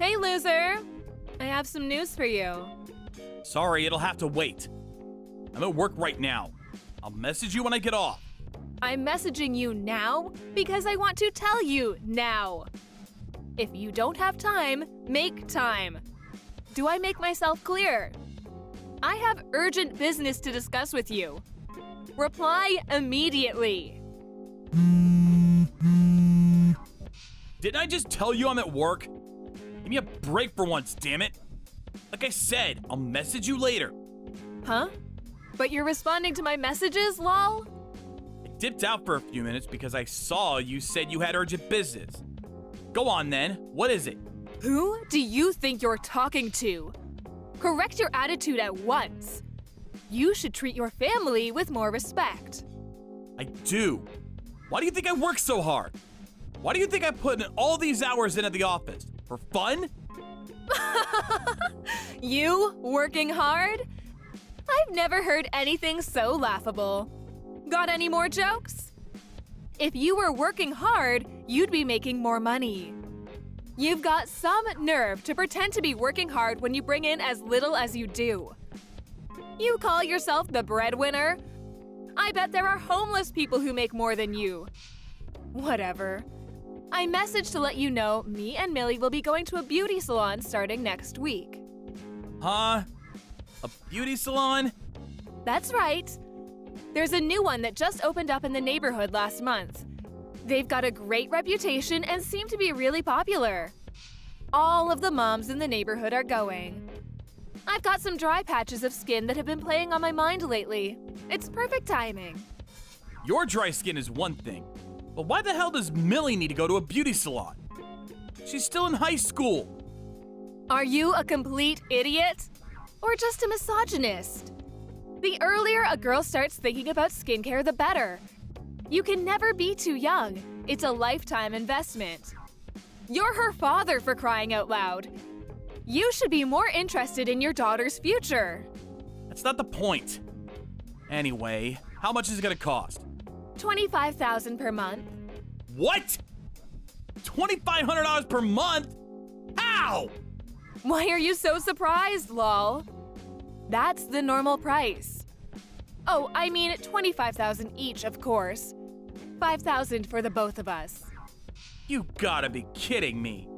Hey, loser! I have some news for you. Sorry, it'll have to wait. I'm at work right now. I'll message you when I get off. I'm messaging you now because I want to tell you now. If you don't have time, make time. Do I make myself clear? I have urgent business to discuss with you. Reply immediately. Didn't I just tell you I'm at work? Give me a break for once, damn it. Like I said, I'll message you later. Huh? But you're responding to my messages, lol? I dipped out for a few minutes because I saw you said you had urgent business. Go on then, what is it? Who do you think you're talking to? Correct your attitude at once. You should treat your family with more respect. I do. Why do you think I work so hard? Why do you think I put in all these hours in at the office? For fun? You working hard? I've never heard anything so laughable. Got any more jokes? If you were working hard, you'd be making more money. You've got some nerve to pretend to be working hard when you bring in as little as you do. You call yourself the breadwinner? I bet there are homeless people who make more than you. Whatever. I messaged to let you know me and Millie will be going to a beauty salon starting next week. Huh? A beauty salon? That's right. There's a new one that just opened up in the neighborhood last month. They've got a great reputation and seem to be really popular. All of the moms in the neighborhood are going. I've got some dry patches of skin that have been playing on my mind lately. It's perfect timing. Your dry skin is one thing, but why the hell does Millie need to go to a beauty salon? She's still in high school. Are you a complete idiot? Or just a misogynist? The earlier a girl starts thinking about skincare, the better. You can never be too young. It's a lifetime investment. You're her father, for crying out loud. You should be more interested in your daughter's future. That's not the point. Anyway, how much is it gonna cost? $25,000 per month. What? $2,500 per month? How? Why are you so surprised, lol? That's the normal price. Oh, I mean $25,000 each, of course. $5,000 for the both of us. You gotta be kidding me.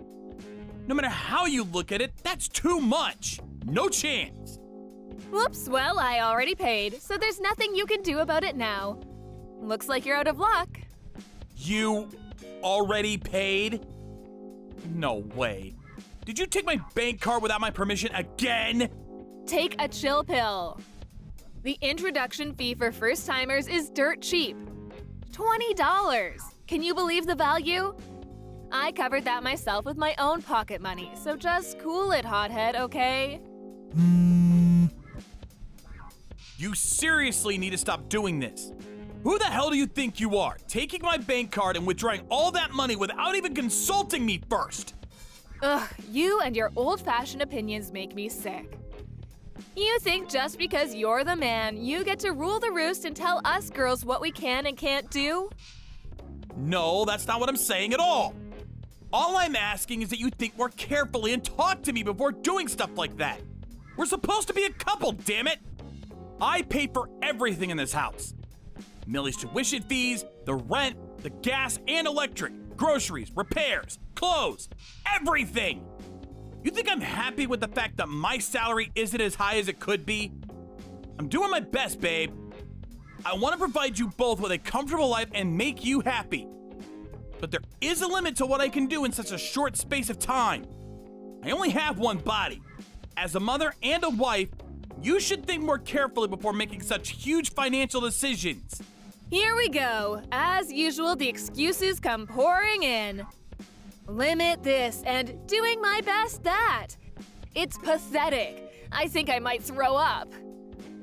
No matter how you look at it, that's too much. No chance. Whoops, well, I already paid, so there's nothing you can do about it now. Looks like you're out of luck. You already paid? No way. Did you take my bank card without my permission again? Take a chill pill. The introduction fee for first-timers is dirt cheap. $20. Can you believe the value? I covered that myself with my own pocket money, so just cool it, hothead, okay? You seriously need to stop doing this. Who the hell do you think you are, taking my bank card and withdrawing all that money without even consulting me first? Ugh, you and your old-fashioned opinions make me sick. You think just because you're the man, you get to rule the roost and tell us girls what we can and can't do? No, that's not what I'm saying at all. All I'm asking is that you think more carefully and talk to me before doing stuff like that. We're supposed to be a couple, damn it! I pay for everything in this house. Millie's tuition fees, the rent, the gas and electric, groceries, repairs, clothes, everything! You think I'm happy with the fact that my salary isn't as high as it could be? I'm doing my best, babe. I want to provide you both with a comfortable life and make you happy. But there is a limit to what I can do in such a short space of time. I only have one body. As a mother and a wife, you should think more carefully before making such huge financial decisions. Here we go. As usual, the excuses come pouring in. Limit this and doing my best that. It's pathetic. I think I might throw up.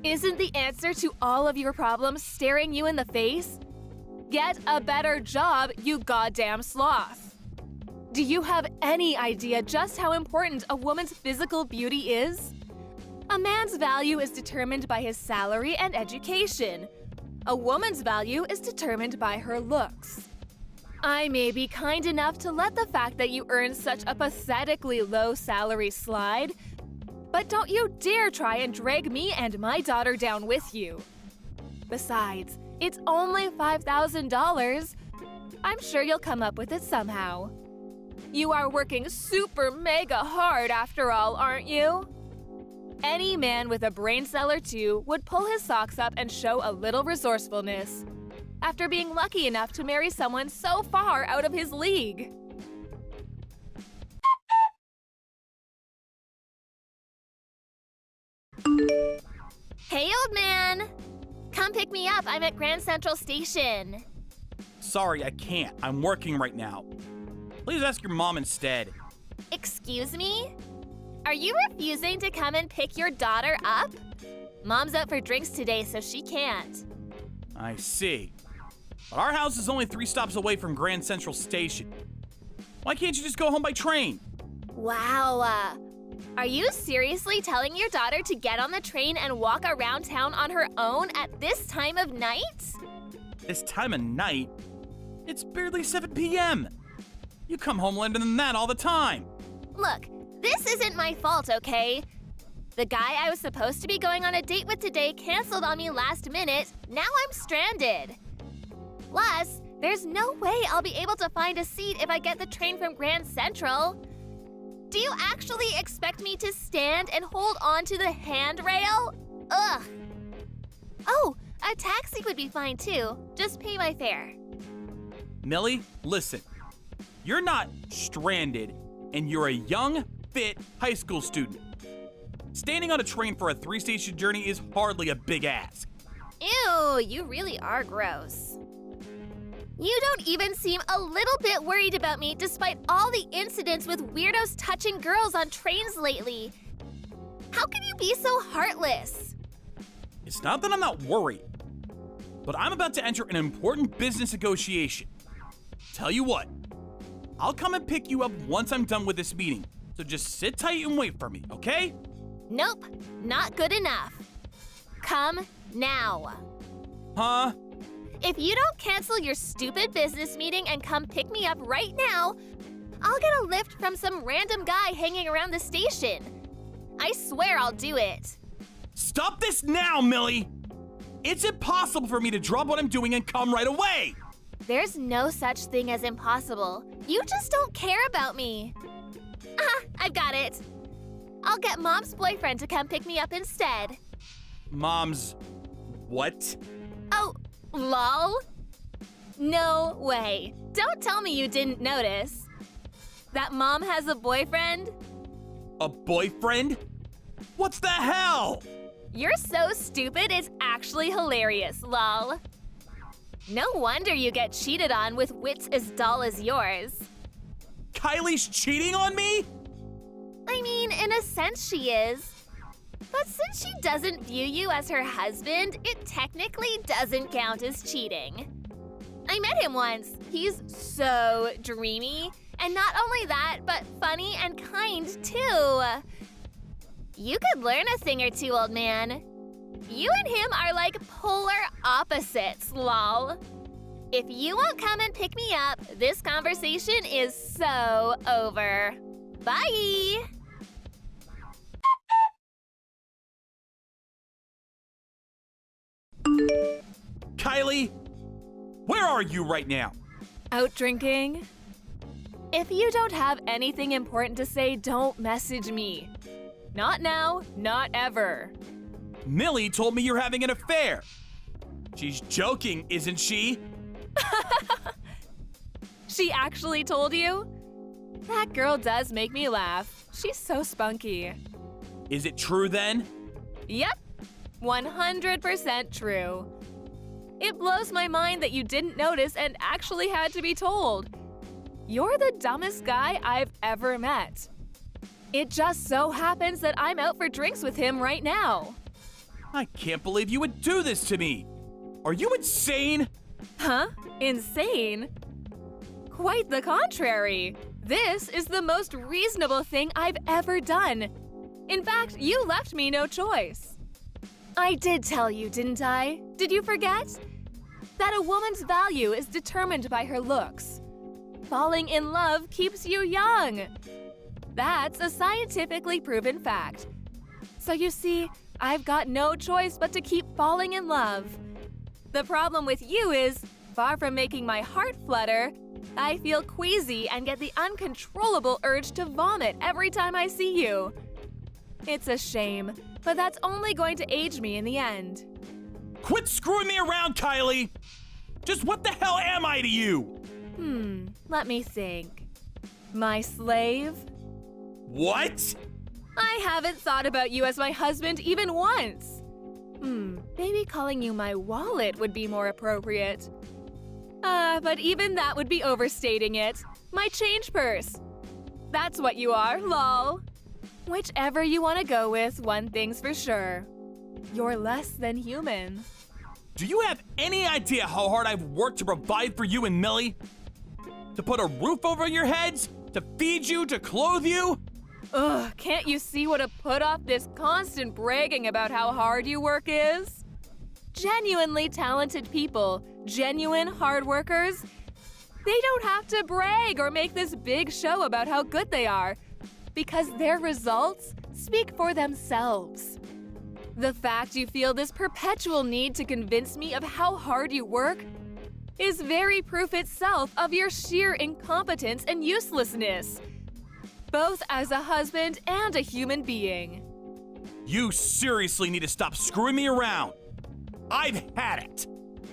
Isn't the answer to all of your problems staring you in the face? Get a better job, you goddamn sloth. Do you have any idea just how important a woman's physical beauty is? A man's value is determined by his salary and education. A woman's value is determined by her looks. I may be kind enough to let the fact that you earn such a pathetically low salary slide, but don't you dare try and drag me and my daughter down with you. Besides, it's only $5,000. I'm sure you'll come up with it somehow. You are working super mega hard after all, aren't you? Any man with a brain cell or two would pull his socks up and show a little resourcefulness after being lucky enough to marry someone so far out of his league. Hey, old man! Come pick me up. I'm at Grand Central Station. Sorry, I can't. I'm working right now. Please ask your mom instead. Excuse me? Are you refusing to come and pick your daughter up? Mom's out for drinks today, so she can't. I see. But our house is only 3 stops away from Grand Central Station. Why can't you just go home by train? Wow. Are you seriously telling your daughter to get on the train and walk around town on her own at this time of night? This time of night? It's barely 7 p.m. You come home later than that all the time. Look, this isn't my fault, okay? The guy I was supposed to be going on a date with today canceled on me last minute. Now I'm stranded. Plus, there's no way I'll be able to find a seat if I get the train from Grand Central. Do you actually expect me to stand and hold on to the handrail? Ugh. Oh, a taxi would be fine too. Just pay my fare. Millie, listen. You're not stranded, and you're a young, fit high school student. Standing on a train for a 3-station journey is hardly a big ask. Ew, you really are gross. You don't even seem a little bit worried about me despite all the incidents with weirdos touching girls on trains lately. How can you be so heartless? It's not that I'm not worried, but I'm about to enter an important business negotiation. Tell you what, I'll come and pick you up once I'm done with this meeting, so just sit tight and wait for me, okay? Nope, not good enough. Come now. Huh? If you don't cancel your stupid business meeting and come pick me up right now, I'll get a lift from some random guy hanging around the station. I swear I'll do it. Stop this now, Millie! It's impossible for me to drop what I'm doing and come right away! There's no such thing as impossible. You just don't care about me. I've got it. I'll get Mom's boyfriend to come pick me up instead. Mom's... what? Oh, lol? No way. Don't tell me you didn't notice. That Mom has a boyfriend? A boyfriend? What's the hell? You're so stupid, it's actually hilarious, lol. No wonder you get cheated on with wits as dull as yours. Kylie's cheating on me? I mean, in a sense she is. But since she doesn't view you as her husband, it technically doesn't count as cheating. I met him once. He's so dreamy. And not only that, but funny and kind too. You could learn a thing or two, old man. You and him are like polar opposites, lol. If you won't come and pick me up, this conversation is so over. Bye! Kylie, where are you right now? Out drinking? If you don't have anything important to say, don't message me. Not now, not ever. Millie told me you're having an affair. She's joking, isn't she? She actually told you? That girl does make me laugh. She's so spunky. Is it true then? Yep, 100% true. It blows my mind that you didn't notice and actually had to be told. You're the dumbest guy I've ever met. It just so happens that I'm out for drinks with him right now. I can't believe you would do this to me. Are you insane? Huh? Insane? Quite the contrary. This is the most reasonable thing I've ever done. In fact, you left me no choice. I did tell you, didn't I? Did you forget? That a woman's value is determined by her looks. falling in love keeps you young. That's a scientifically proven fact. So you see, I've got no choice but to keep falling in love. The problem with you is, far from making my heart flutter, I feel queasy and get the uncontrollable urge to vomit every time I see you. It's a shame, but that's only going to age me in the end. Quit screwing me around, Kylie! Just what the hell am I to you? Let me think. My slave? What? I haven't thought about you as my husband even once. Maybe calling you my wallet would be more appropriate. But even that would be overstating it. My change purse. That's what you are, lol. Whichever you want to go with, one thing's for sure. You're less than human. Do you have any idea how hard I've worked to provide for you and Millie? To put a roof over your heads? To feed you? To clothe you? Ugh, can't you see what a put-off this constant bragging about how hard you work is? Genuinely talented people, genuine hard workers, they don't have to brag or make this big show about how good they are, because their results speak for themselves. The fact you feel this perpetual need to convince me of how hard you work is very proof itself of your sheer incompetence and uselessness, both as a husband and a human being. You seriously need to stop screwing me around. I've had it.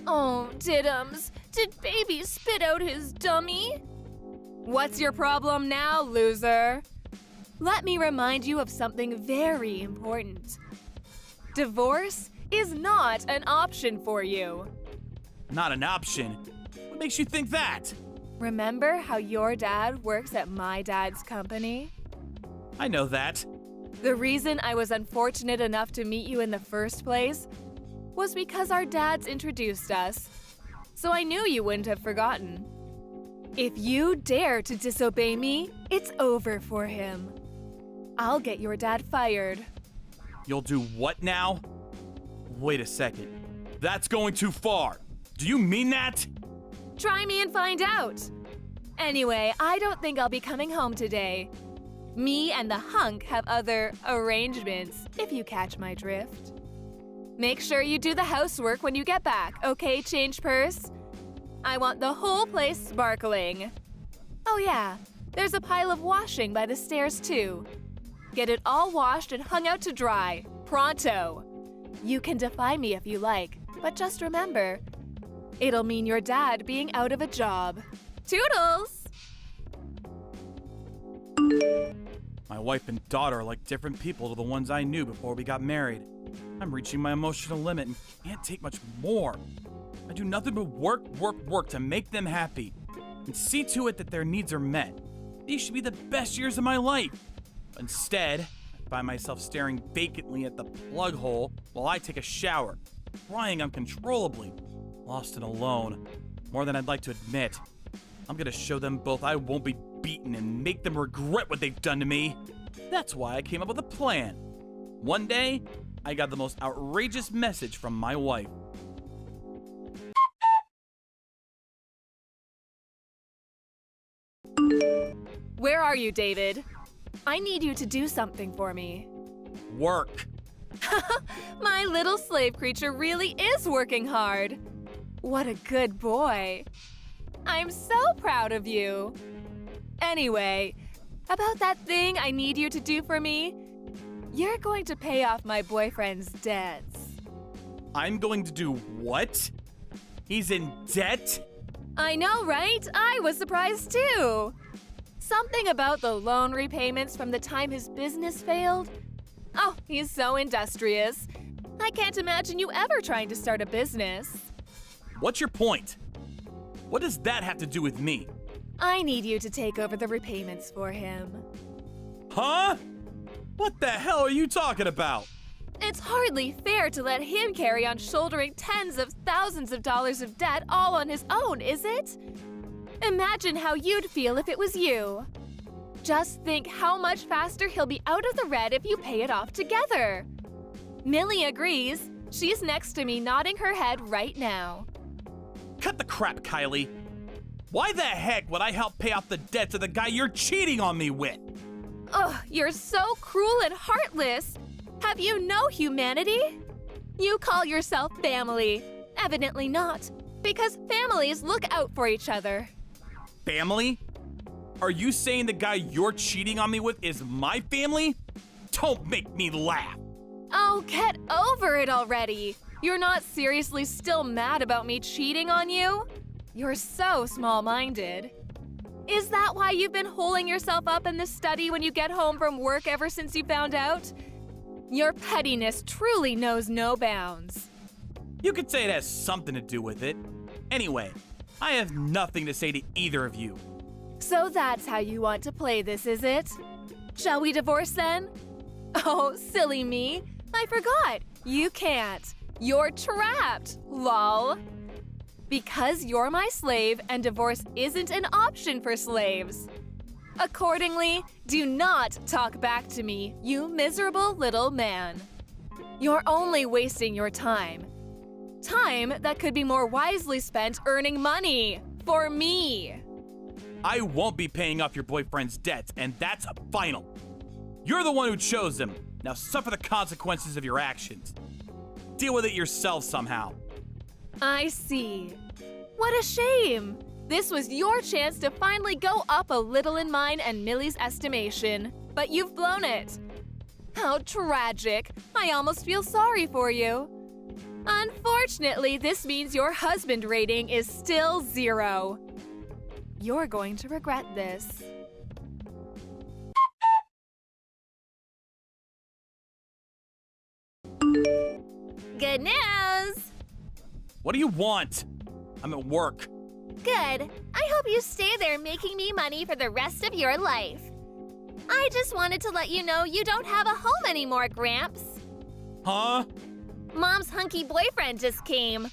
Oh, Diddums, did baby spit out his dummy? What's your problem now, loser? Let me remind you of something very important. Divorce is not an option for you. Not an option? What makes you think that? Remember how your dad works at my dad's company? I know that. The reason I was unfortunate enough to meet you in the first place was because our dads introduced us, so I knew you wouldn't have forgotten. If you dare to disobey me, it's over for him. I'll get your dad fired. You'll do what now? Wait a second. That's going too far. Do you mean that? Try me and find out. Anyway, I don't think I'll be coming home today. Me and the hunk have other arrangements, if you catch my drift. Make sure you do the housework when you get back, okay, change purse? I want the whole place sparkling. Oh yeah, there's a pile of washing by the stairs too. Get it all washed and hung out to dry, pronto. You can defy me if you like, but just remember, it'll mean your dad being out of a job. Toodles! My wife and daughter are like different people to the ones I knew before we got married. I'm reaching my emotional limit and can't take much more. I do nothing but work to make them happy and see to it that their needs are met. These should be the best years of my life. Instead, I find myself staring vacantly at the plug hole while I take a shower, crying uncontrollably, lost and alone, more than I'd like to admit. I'm gonna show them both I won't be beaten and make them regret what they've done to me. That's why I came up with a plan. One day, I got the most outrageous message from my wife. Where are you, David? I need you to do something for me. Work. My little slave creature really is working hard. What a good boy. I'm so proud of you. Anyway, about that thing I need you to do for me, you're going to pay off my boyfriend's debts. I'm going to do what? He's in debt? I know, right? I was surprised too. Something about the loan repayments from the time his business failed. Oh, he's so industrious. I can't imagine you ever trying to start a business. What's your point? What does that have to do with me? I need you to take over the repayments for him. Huh? What the hell are you talking about? It's hardly fair to let him carry on shouldering tens of thousands of dollars of debt all on his own, is it? Imagine how you'd feel if it was you. Just think how much faster he'll be out of the red if you pay it off together. Millie agrees. She's next to me nodding her head right now. Cut the crap, Kylie. Why the heck would I help pay off the debts of the guy you're cheating on me with? Ugh, you're so cruel and heartless. Have you no humanity? You call yourself family. Evidently not, because families look out for each other. Family? Are you saying the guy you're cheating on me with is my family? Don't make me laugh. Oh, get over it already. You're not seriously still mad about me cheating on you? You're so small-minded. Is that why you've been holding yourself up in the study when you get home from work ever since you found out? Your pettiness truly knows no bounds. You could say it has something to do with it. Anyway, I have nothing to say to either of you. So that's how you want to play this, is it? Shall we divorce then? Oh, silly me. I forgot. You can't. You're trapped, lol. Because you're my slave and divorce isn't an option for slaves. Accordingly, do not talk back to me, you miserable little man. You're only wasting your time. Time that could be more wisely spent earning money for me. I won't be paying off your boyfriend's debts, and that's final. You're the one who chose him. Now suffer the consequences of your actions. Deal with it yourself somehow. I see. What a shame. This was your chance to finally go up a little in mine and Millie's estimation, but you've blown it. How tragic. I almost feel sorry for you. Unfortunately, this means your husband rating is still 0. You're going to regret this. Good news! What do you want? I'm at work. Good. I hope you stay there making me money for the rest of your life. I just wanted to let you know you don't have a home anymore, Gramps. Huh? Mom's hunky boyfriend just came.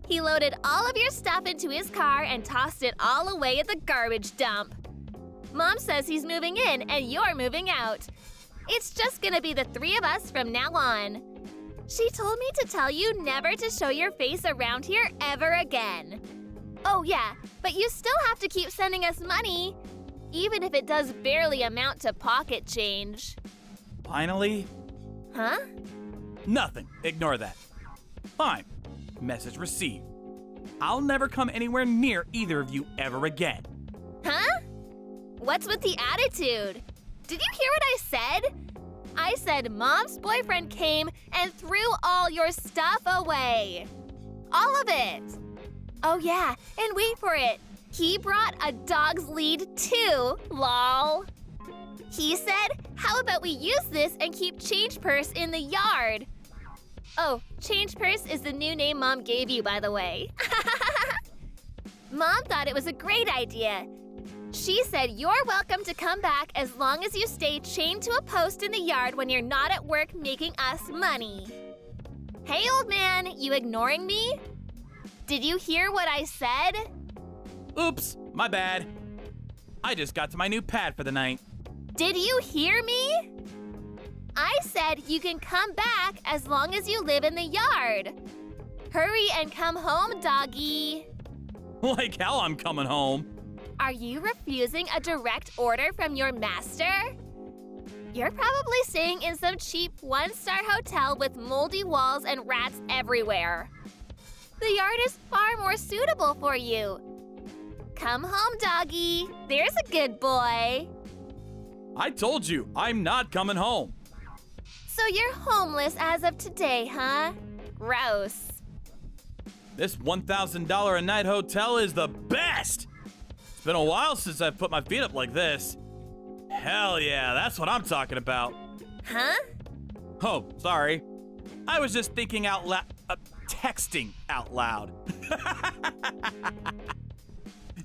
He loaded all of your stuff into his car and tossed it all away at the garbage dump. Mom says he's moving in and you're moving out. It's just gonna be the 3 of us from now on. She told me to tell you never to show your face around here ever again. Oh yeah, but you still have to keep sending us money, even if it does barely amount to pocket change. Finally? Huh? Nothing. Ignore that. Fine. Message received. I'll never come anywhere near either of you ever again. Huh? What's with the attitude? Did you hear what I said? I said Mom's boyfriend came and threw all your stuff away. All of it. Oh yeah, and wait for it. He brought a dog's lead too, lol. He said, how about we use this and keep Change Purse in the yard? Oh, Change Purse is the new name Mom gave you, by the way. Mom thought it was a great idea. She said you're welcome to come back as long as you stay chained to a post in the yard when you're not at work making us money. Hey, old man, you ignoring me? Did you hear what I said? Oops, my bad. I just got to my new pad for the night. Did you hear me? I said you can come back as long as you live in the yard. Hurry and come home, doggy. Like hell I'm coming home. Are you refusing a direct order from your master? You're probably staying in some cheap one-star hotel with moldy walls and rats everywhere. The yard is far more suitable for you. Come home, doggy. There's a good boy. I told you, I'm not coming home. So you're homeless as of today, huh? Gross. This $1,000 a night hotel is the best! It's been a while since I've put my feet up like this. Hell yeah, that's what I'm talking about. Huh? Oh, sorry. I was just thinking out loud, texting out loud.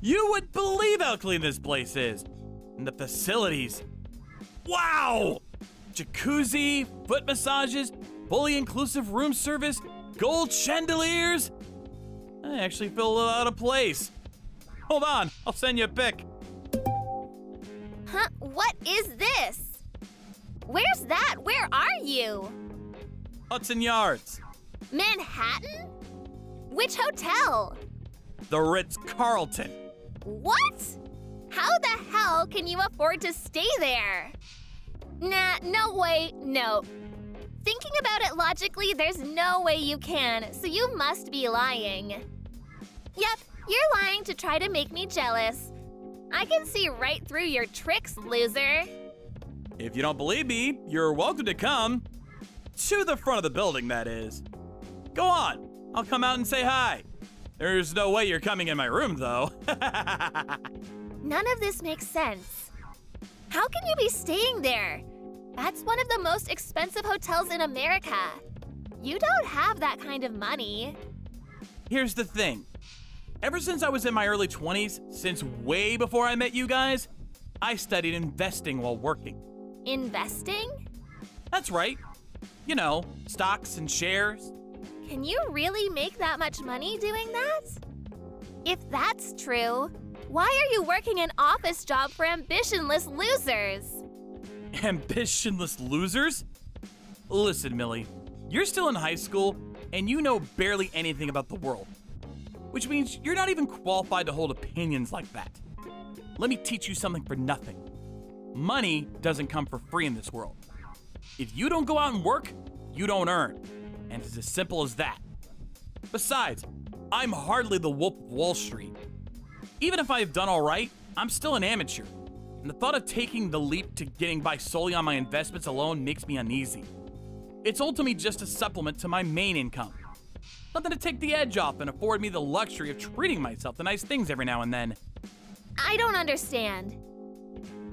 You would believe how clean this place is. And the facilities. Wow! Jacuzzi, foot massages, fully inclusive room service, gold chandeliers. I actually feel a little out of place. Hold on, I'll send you a pic. Huh? What is this? Where's that? Where are you? Hudson Yards. Manhattan? Which hotel? The Ritz-Carlton. What? How the hell can you afford to stay there? Nah, no way, no. Thinking about it logically, there's no way you can, so you must be lying. Yep, you're lying to try to make me jealous. I can see right through your tricks, loser. If you don't believe me, you're welcome to come. To the front of the building, that is. Go on, I'll come out and say hi. There's no way you're coming in my room, though. None of this makes sense. How can you be staying there? That's one of the most expensive hotels in America. You don't have that kind of money. Here's the thing. Ever since I was in my early 20s, since way before I met you guys, I studied investing while working. Investing? That's right. You know, stocks and shares. Can you really make that much money doing that? If that's true, why are you working an office job for ambitionless losers? Ambitionless losers? Listen, Millie, you're still in high school and you know barely anything about the world, which means you're not even qualified to hold opinions like that. Let me teach you something for nothing. Money doesn't come for free in this world. If you don't go out and work, you don't earn. And it's as simple as that. Besides, I'm hardly the Wolf of Wall Street. Even if I've done all right, I'm still an amateur. And the thought of taking the leap to getting by solely on my investments alone makes me uneasy. It's ultimately just a supplement to my main income. Nothing to take the edge off and afford me the luxury of treating myself to nice things every now and then. I don't understand.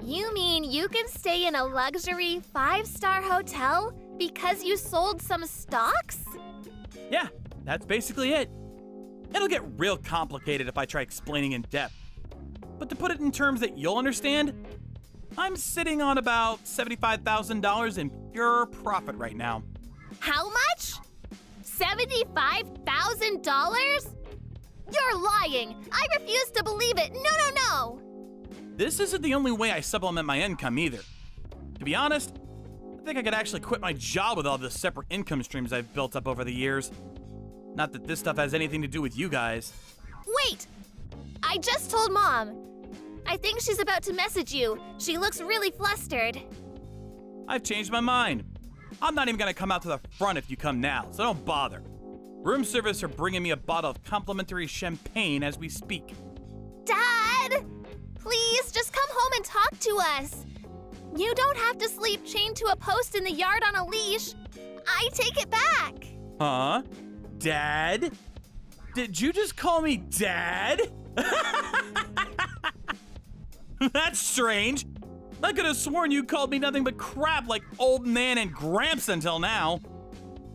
You mean you can stay in a luxury 5-star hotel because you sold some stocks? Yeah, that's basically it. It'll get real complicated if I try explaining in depth. But to put it in terms that you'll understand, I'm sitting on about $75,000 in pure profit right now. How much? $75,000? You're lying! I refuse to believe it! No! This isn't the only way I supplement my income either. To be honest, I think I could actually quit my job with all the separate income streams I've built up over the years. Not that this stuff has anything to do with you guys. Wait! I just told Mom. I think she's about to message you. She looks really flustered. I've changed my mind. I'm not even gonna come out to the front if you come now, so don't bother. Room service are bringing me a bottle of complimentary champagne as we speak. Dad! Please, just come home and talk to us. You don't have to sleep chained to a post in the yard on a leash. I take it back. Huh? Dad? Did you just call me Dad? That's strange. I could have sworn you called me nothing but crap like old man and Gramps until now.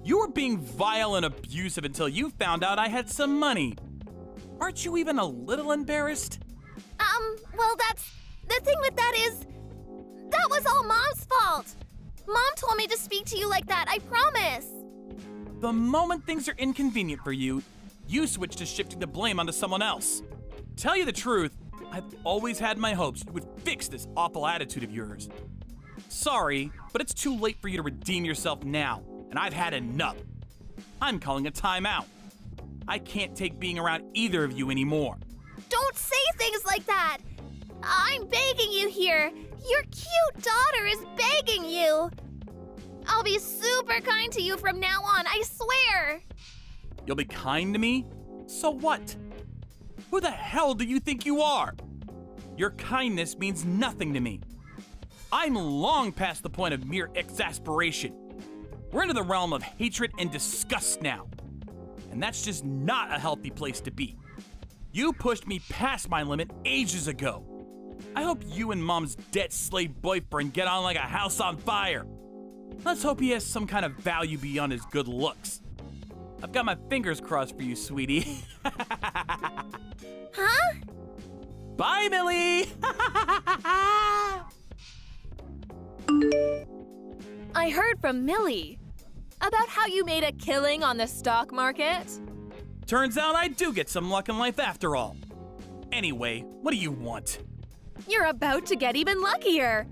You were being vile and abusive until you found out I had some money. Aren't you even a little embarrassed? Well, the thing with that is, that was all Mom's fault. Mom told me to speak to you like that, I promise. The moment things are inconvenient for you, you switch to shifting the blame onto someone else. Tell you the truth, I've always had my hopes you would fix this awful attitude of yours. Sorry, but it's too late for you to redeem yourself now, and I've had enough. I'm calling a timeout. I can't take being around either of you anymore. Don't say things like that. I'm begging you here. Your cute daughter is begging you. I'll be super kind to you from now on, I swear. You'll be kind to me? So what? Who the hell do you think you are? Your kindness means nothing to me. I'm long past the point of mere exasperation. We're into the realm of hatred and disgust now. And that's just not a healthy place to be. You pushed me past my limit ages ago. I hope you and Mom's debt slave boyfriend get on like a house on fire. Let's hope he has some kind of value beyond his good looks. I've got my fingers crossed for you, sweetie. Huh? Bye, Millie! I heard from Millie about how you made a killing on the stock market. Turns out I do get some luck in life after all. Anyway, what do you want? You're about to get even luckier.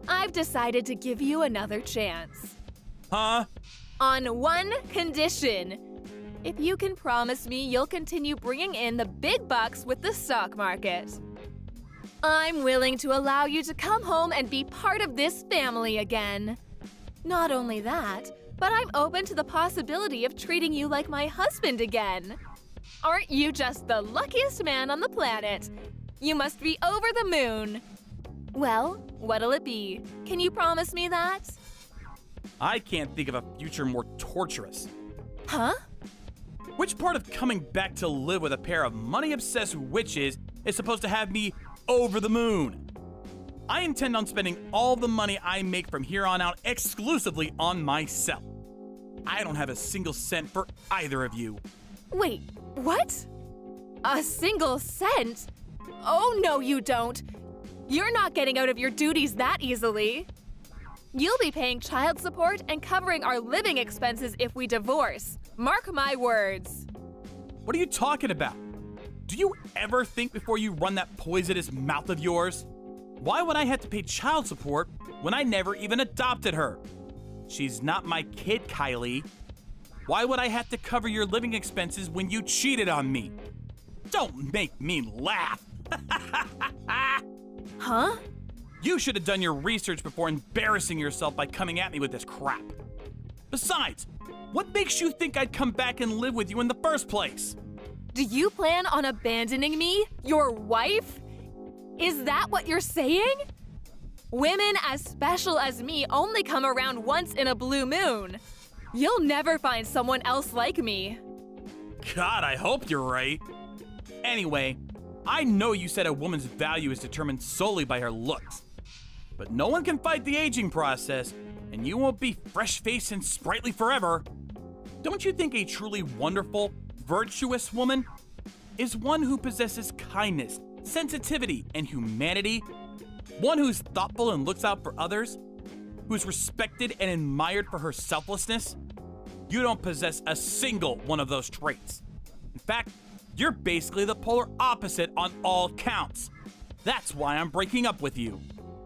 I've decided to give you another chance. Huh? On one condition. If you can promise me you'll continue bringing in the big bucks with the stock market. I'm willing to allow you to come home and be part of this family again. Not only that, but I'm open to the possibility of treating you like my husband again. Aren't you just the luckiest man on the planet? You must be over the moon. Well, what'll it be? Can you promise me that? I can't think of a future more torturous. Huh? Which part of coming back to live with a pair of money-obsessed witches is supposed to have me over the moon? I intend on spending all the money I make from here on out exclusively on myself. I don't have a single cent for either of you. Wait, what? A single cent? Oh, no, you don't. You're not getting out of your duties that easily. You'll be paying child support and covering our living expenses if we divorce. Mark my words. What are you talking about? Do you ever think before you run that poisonous mouth of yours? Why would I have to pay child support when I never even adopted her? She's not my kid, Kylie. Why would I have to cover your living expenses when you cheated on me? Don't make me laugh. Huh? You should have done your research before embarrassing yourself by coming at me with this crap. Besides, what makes you think I'd come back and live with you in the first place? Do you plan on abandoning me, your wife? Is that what you're saying? Women as special as me only come around once in a blue moon. You'll never find someone else like me. God, I hope you're right. Anyway, I know you said a woman's value is determined solely by her looks. But no one can fight the aging process, and you won't be fresh-faced and sprightly forever. Don't you think a truly wonderful, virtuous woman is one who possesses kindness, sensitivity, and humanity? One who's thoughtful and looks out for others? Who's respected and admired for her selflessness? You don't possess a single one of those traits. In fact, you're basically the polar opposite on all counts. That's why I'm breaking up with you.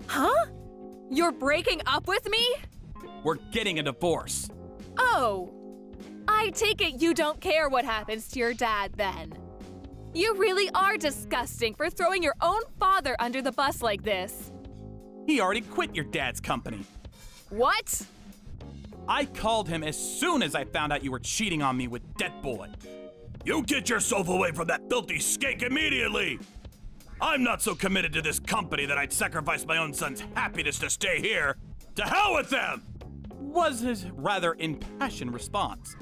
Huh? You're breaking up with me? We're getting a divorce. Oh. I take it you don't care what happens to your dad then. You really are disgusting for throwing your own father under the bus like this. He already quit your dad's company. What? I called him as soon as I found out you were cheating on me with Debt Boy. You get yourself away from that filthy skank immediately! I'm not so committed to this company that I'd sacrifice my own son's happiness to stay here. To hell with them! Was his rather impassioned response.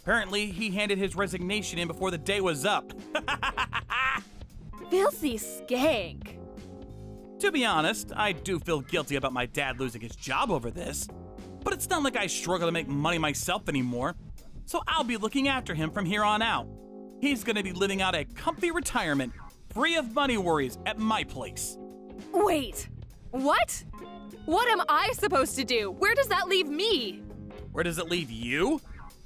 Apparently, he handed his resignation in before the day was up. Filthy skank. To be honest, I do feel guilty about my dad losing his job over this. But it's not like I struggle to make money myself anymore. So I'll be looking after him from here on out. He's gonna be living out a comfy retirement, free of money worries at my place. Wait, what? What am I supposed to do? Where does that leave me? Where does it leave you?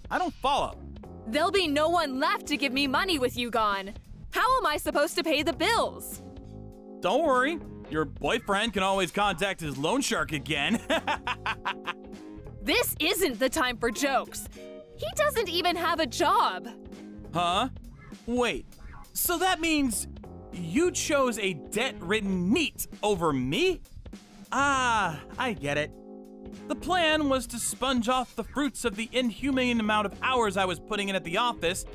I don't follow. There'll be no one left to give me money with you gone. How am I supposed to pay the bills? Don't worry, your boyfriend can always contact his loan shark again. This isn't the time for jokes. He doesn't even have a job. Huh? Wait, so that means you chose a debt-ridden NEET over me? Ah, I get it. The plan was to sponge off the fruits of the inhumane amount of hours I was putting in at the office,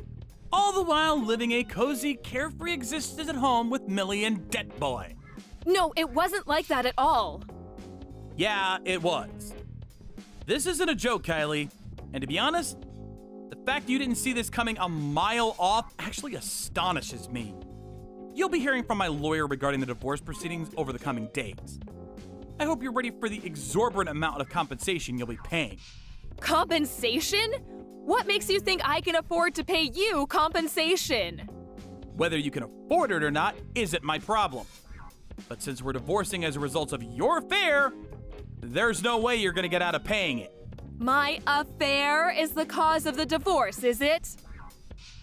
all the while living a cozy, carefree existence at home with Millie and Debt Boy. No, it wasn't like that at all. Yeah, it was. This isn't a joke, Kylie. And to be honest, the fact you didn't see this coming a mile off actually astonishes me. You'll be hearing from my lawyer regarding the divorce proceedings over the coming days. I hope you're ready for the exorbitant amount of compensation you'll be paying. Compensation? What makes you think I can afford to pay you compensation? Whether you can afford it or not isn't my problem. But since we're divorcing as a result of your affair, there's no way you're gonna get out of paying it. My affair is the cause of the divorce, is it?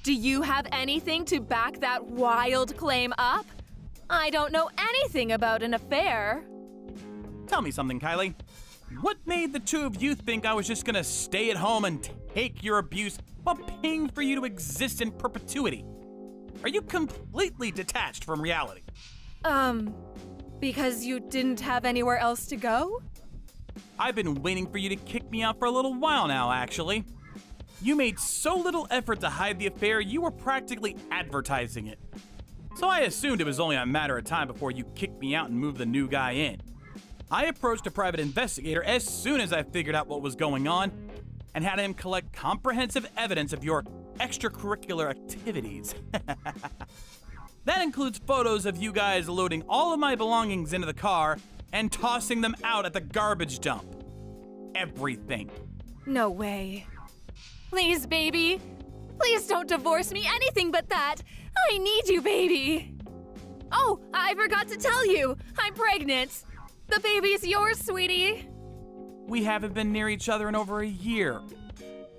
Do you have anything to back that wild claim up? I don't know anything about an affair. Tell me something, Kylie. What made the two of you think I was just gonna stay at home and take your abuse while paying for you to exist in perpetuity? Are you completely detached from reality? Because you didn't have anywhere else to go? I've been waiting for you to kick me out for a little while now, actually. You made so little effort to hide the affair, you were practically advertising it. So I assumed it was only a matter of time before you kicked me out and moved the new guy in. I approached a private investigator as soon as I figured out what was going on and had him collect comprehensive evidence of your extracurricular activities. That includes photos of you guys loading all of my belongings into the car and tossing them out at the garbage dump. Everything. No way. Please, baby. Please don't divorce me, anything but that. I need you, baby. Oh, I forgot to tell you. I'm pregnant. The baby's yours, sweetie. We haven't been near each other in over a year.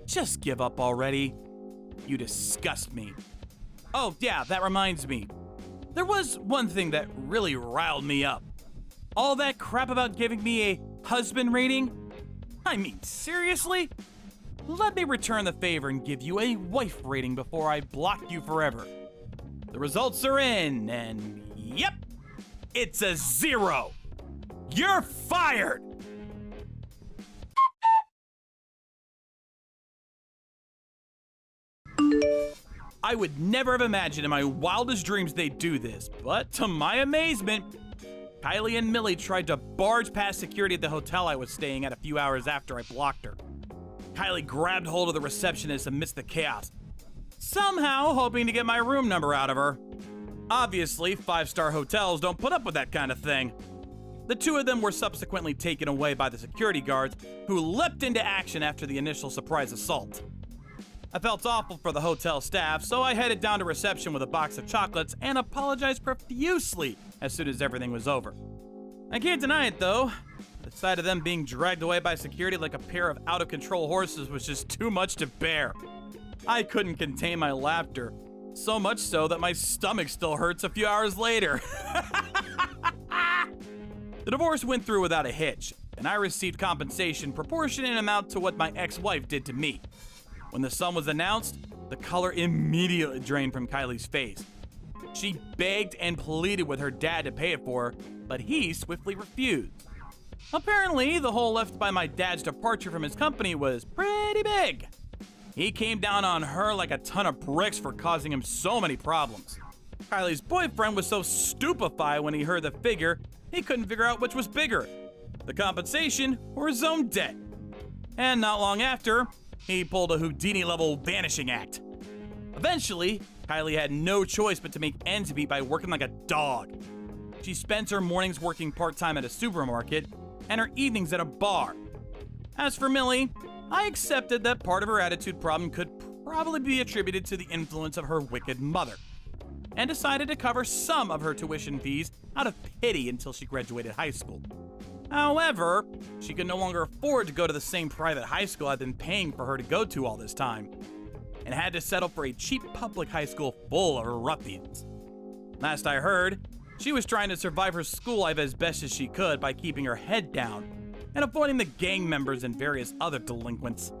Just give up already. You disgust me. Oh, yeah, that reminds me. There was one thing that really riled me up. All that crap about giving me a husband rating? I mean, seriously? Let me return the favor and give you a wife rating before I block you forever. The results are in, and yep, it's a 0. You're fired! I would never have imagined in my wildest dreams they'd do this, but to my amazement, Kylie and Millie tried to barge past security at the hotel I was staying at a few hours after I blocked her. Kylie grabbed hold of the receptionist amidst the chaos, somehow hoping to get my room number out of her. Obviously, 5-star hotels don't put up with that kind of thing. The two of them were subsequently taken away by the security guards, who leapt into action after the initial surprise assault. I felt awful for the hotel staff, so I headed down to reception with a box of chocolates and apologized profusely as soon as everything was over. I can't deny it, though. The sight of them being dragged away by security like a pair of out-of-control horses was just too much to bear. I couldn't contain my laughter, so much so that my stomach still hurts a few hours later. The divorce went through without a hitch, and I received compensation proportionate in amount to what my ex-wife did to me. When the sum was announced, the color immediately drained from Kylie's face. She begged and pleaded with her dad to pay it for her, but he swiftly refused. Apparently, the hole left by my dad's departure from his company was pretty big. He came down on her like a ton of bricks for causing him so many problems. Kylie's boyfriend was so stupefied when he heard the figure, he couldn't figure out which was bigger, the compensation or his own debt. And not long after, he pulled a Houdini-level vanishing act. Eventually, Kylie had no choice but to make ends meet by working like a dog. She spent her mornings working part-time at a supermarket and her evenings at a bar. As for Millie, I accepted that part of her attitude problem could probably be attributed to the influence of her wicked mother, and decided to cover some of her tuition fees out of pity until she graduated high school. However, she could no longer afford to go to the same private high school I'd been paying for her to go to all this time, and had to settle for a cheap public high school full of ruffians. Last I heard, she was trying to survive her school life as best as she could by keeping her head down and avoiding the gang members and various other delinquents.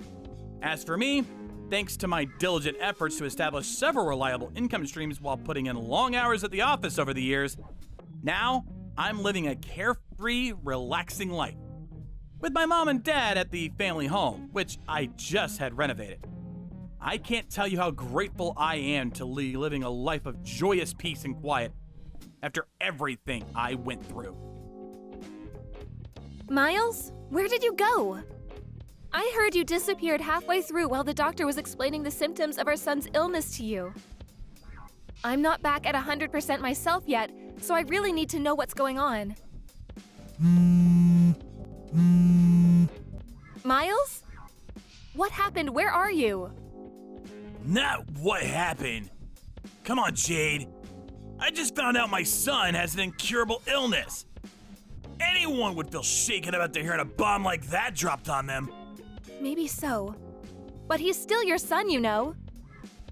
As for me, thanks to my diligent efforts to establish several reliable income streams while putting in long hours at the office over the years, now I'm living a carefree, relaxing life with my mom and dad at the family home, which I just had renovated. I can't tell you how grateful I am to be living a life of joyous peace and quiet after everything I went through. Miles, where did you go? I heard you disappeared halfway through while the doctor was explaining the symptoms of our son's illness to you. I'm not back at 100% myself yet, so I really need to know what's going on. Miles? What happened? Where are you? Not what happened. Come on, Jade. I just found out my son has an incurable illness. Anyone would feel shaken about to hearing a bomb like that dropped on them. Maybe so. But he's still your son, you know.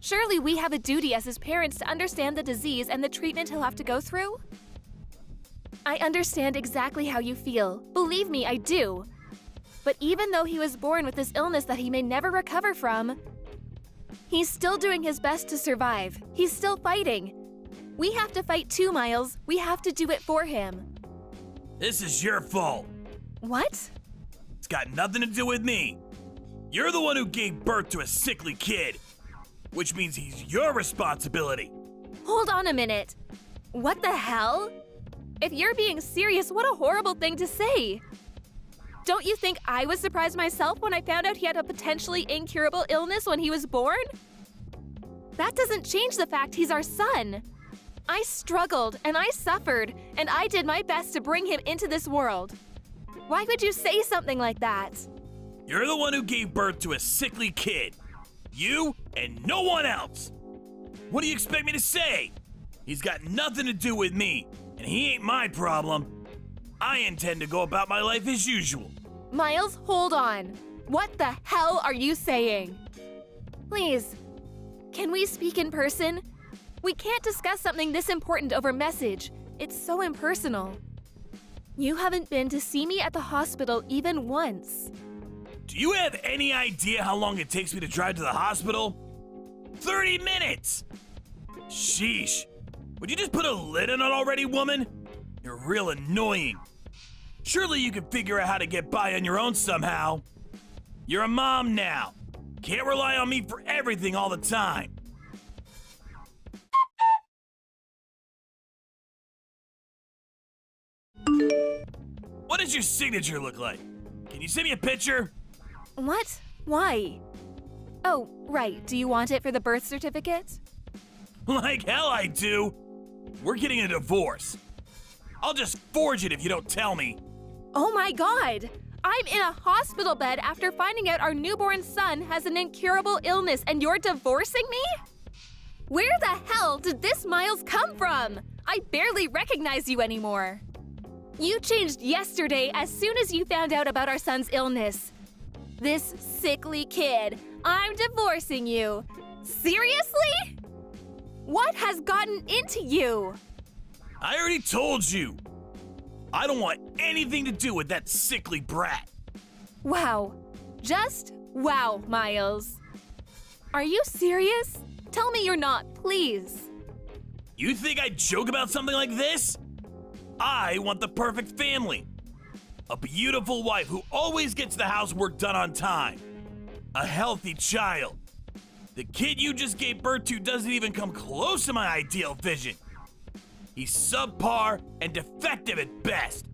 Surely we have a duty as his parents to understand the disease and the treatment he'll have to go through? I understand exactly how you feel. Believe me, I do. But even though he was born with this illness that he may never recover from, he's still doing his best to survive. He's still fighting. We have to fight too, Miles. We have to do it for him. This is your fault. What? It's got nothing to do with me. You're the one who gave birth to a sickly kid, which means he's your responsibility. Hold on a minute. What the hell? If you're being serious, what a horrible thing to say. Don't you think I was surprised myself when I found out he had a potentially incurable illness when he was born? That doesn't change the fact he's our son. I struggled and I suffered, and I did my best to bring him into this world. Why would you say something like that? You're the one who gave birth to a sickly kid. You and no one else. What do you expect me to say? He's got nothing to do with me, and he ain't my problem. I intend to go about my life as usual. Miles, hold on. What the hell are you saying? Please, can we speak in person? We can't discuss something this important over message. It's so impersonal. You haven't been to see me at the hospital even once. Do you have any idea how long it takes me to drive to the hospital? 30 minutes! Sheesh. Would you just put a lid on it already, woman? You're real annoying. Surely you can figure out how to get by on your own somehow. You're a mom now. Can't rely on me for everything all the time. What does your signature look like? Can you send me a picture? What? Why? Oh, right. Do you want it for the birth certificate? Like hell I do. We're getting a divorce. I'll just forge it if you don't tell me. Oh my god! I'm in a hospital bed after finding out our newborn son has an incurable illness and you're divorcing me? Where the hell did this Miles come from? I barely recognize you anymore. You changed yesterday as soon as you found out about our son's illness. This sickly kid. I'm divorcing you. Seriously? What has gotten into you? I already told you. I don't want anything to do with that sickly brat. Wow. Just wow, Miles. Are you serious? Tell me you're not, please. You think I joke about something like this? I want the perfect family. A beautiful wife who always gets the housework done on time. A healthy child. The kid you just gave birth to doesn't even come close to my ideal vision. He's subpar and defective at best,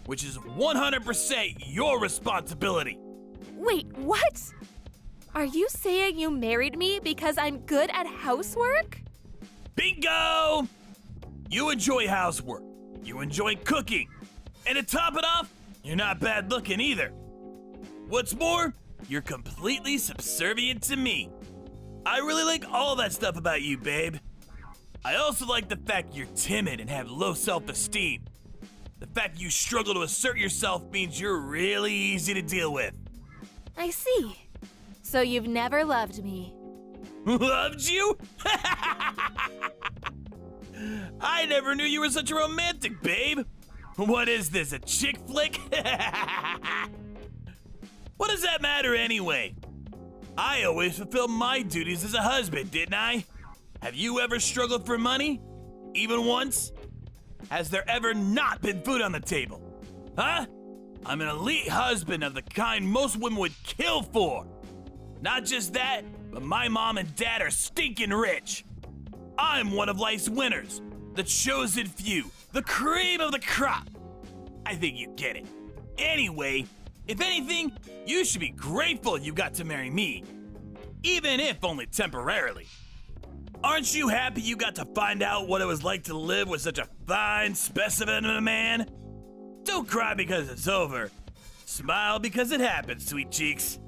which is 100% your responsibility. Wait, what? Are you saying you married me because I'm good at housework? Bingo! You enjoy housework. You enjoy cooking. And to top it off, you're not bad looking either. What's more, you're completely subservient to me. I really like all that stuff about you, babe. I also like the fact you're timid and have low self-esteem. The fact you struggle to assert yourself means you're really easy to deal with. I see. So you've never loved me. Loved you? I never knew you were such a romantic, babe. What is this, a chick flick? What does that matter anyway? I always fulfill my duties as a husband, didn't I? Have you ever struggled for money? Even once? Has there ever not been food on the table? Huh? I'm an elite husband of the kind most women would kill for. Not just that, but my mom and dad are stinking rich. I'm one of life's winners, the chosen few, the cream of the crop. I think you get it. Anyway, if anything, you should be grateful you got to marry me, even if only temporarily. Aren't you happy you got to find out what it was like to live with such a fine specimen of a man? Don't cry because it's over. Smile because it happens, sweet cheeks.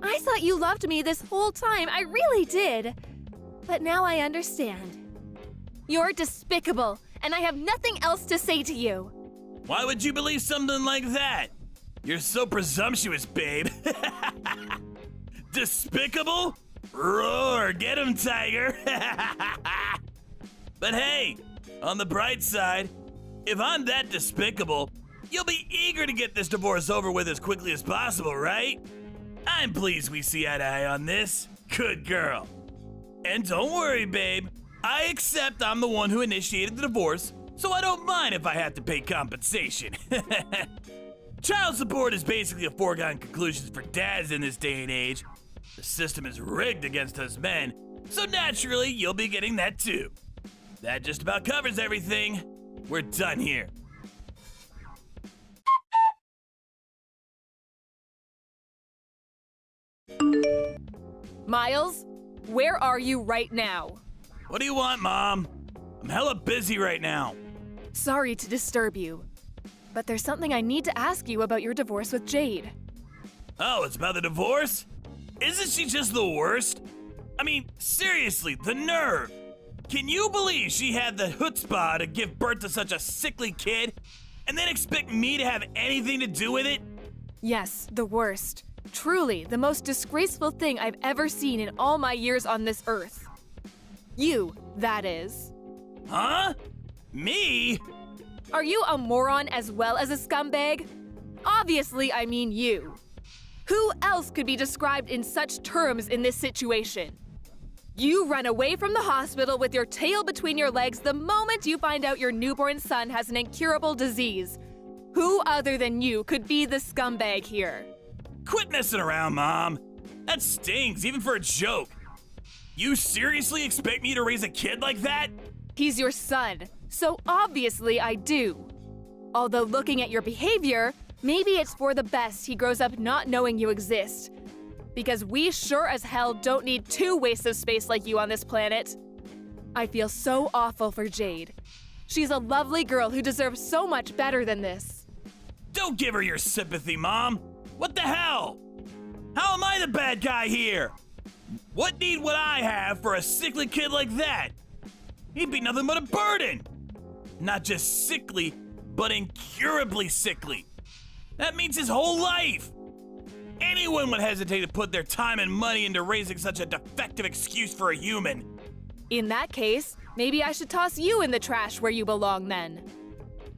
I thought you loved me this whole time. I really did. But now I understand. You're despicable, and I have nothing else to say to you. Why would you believe something like that? You're so presumptuous, babe. Despicable? Roar, get him, tiger. But hey, on the bright side, if I'm that despicable, you'll be eager to get this divorce over with as quickly as possible, right? I'm pleased we see eye to eye on this. Good girl. And don't worry, babe. I accept I'm the one who initiated the divorce, so I don't mind if I have to pay compensation. Child support is basically a foregone conclusion for dads in this day and age. The system is rigged against us men, so naturally you'll be getting that too. That just about covers everything. We're done here. Miles, where are you right now? What do you want, Mom? I'm hella busy right now. Sorry to disturb you, but there's something I need to ask you about your divorce with Jade. Oh, it's about the divorce? Isn't she just the worst? I mean, seriously, the nerve. Can you believe she had the chutzpah to give birth to such a sickly kid and then expect me to have anything to do with it? Yes, the worst. Truly, the most disgraceful thing I've ever seen in all my years on this earth. You, that is. Huh? Me? Are you a moron as well as a scumbag? Obviously, I mean you. Who else could be described in such terms in this situation? You run away from the hospital with your tail between your legs the moment you find out your newborn son has an incurable disease. Who other than you could be the scumbag here? Quit messing around, Mom. That stings, even for a joke. You seriously expect me to raise a kid like that? He's your son, so obviously I do. Although looking at your behavior, maybe it's for the best he grows up not knowing you exist. Because we sure as hell don't need two wastes of space like you on this planet. I feel so awful for Jade. She's a lovely girl who deserves so much better than this. Don't give her your sympathy, Mom. What the hell? How am I the bad guy here? What need would I have for a sickly kid like that? He'd be nothing but a burden. Not just sickly, but incurably sickly. That means his whole life. Anyone would hesitate to put their time and money into raising such a defective excuse for a human. In that case, maybe I should toss you in the trash where you belong then.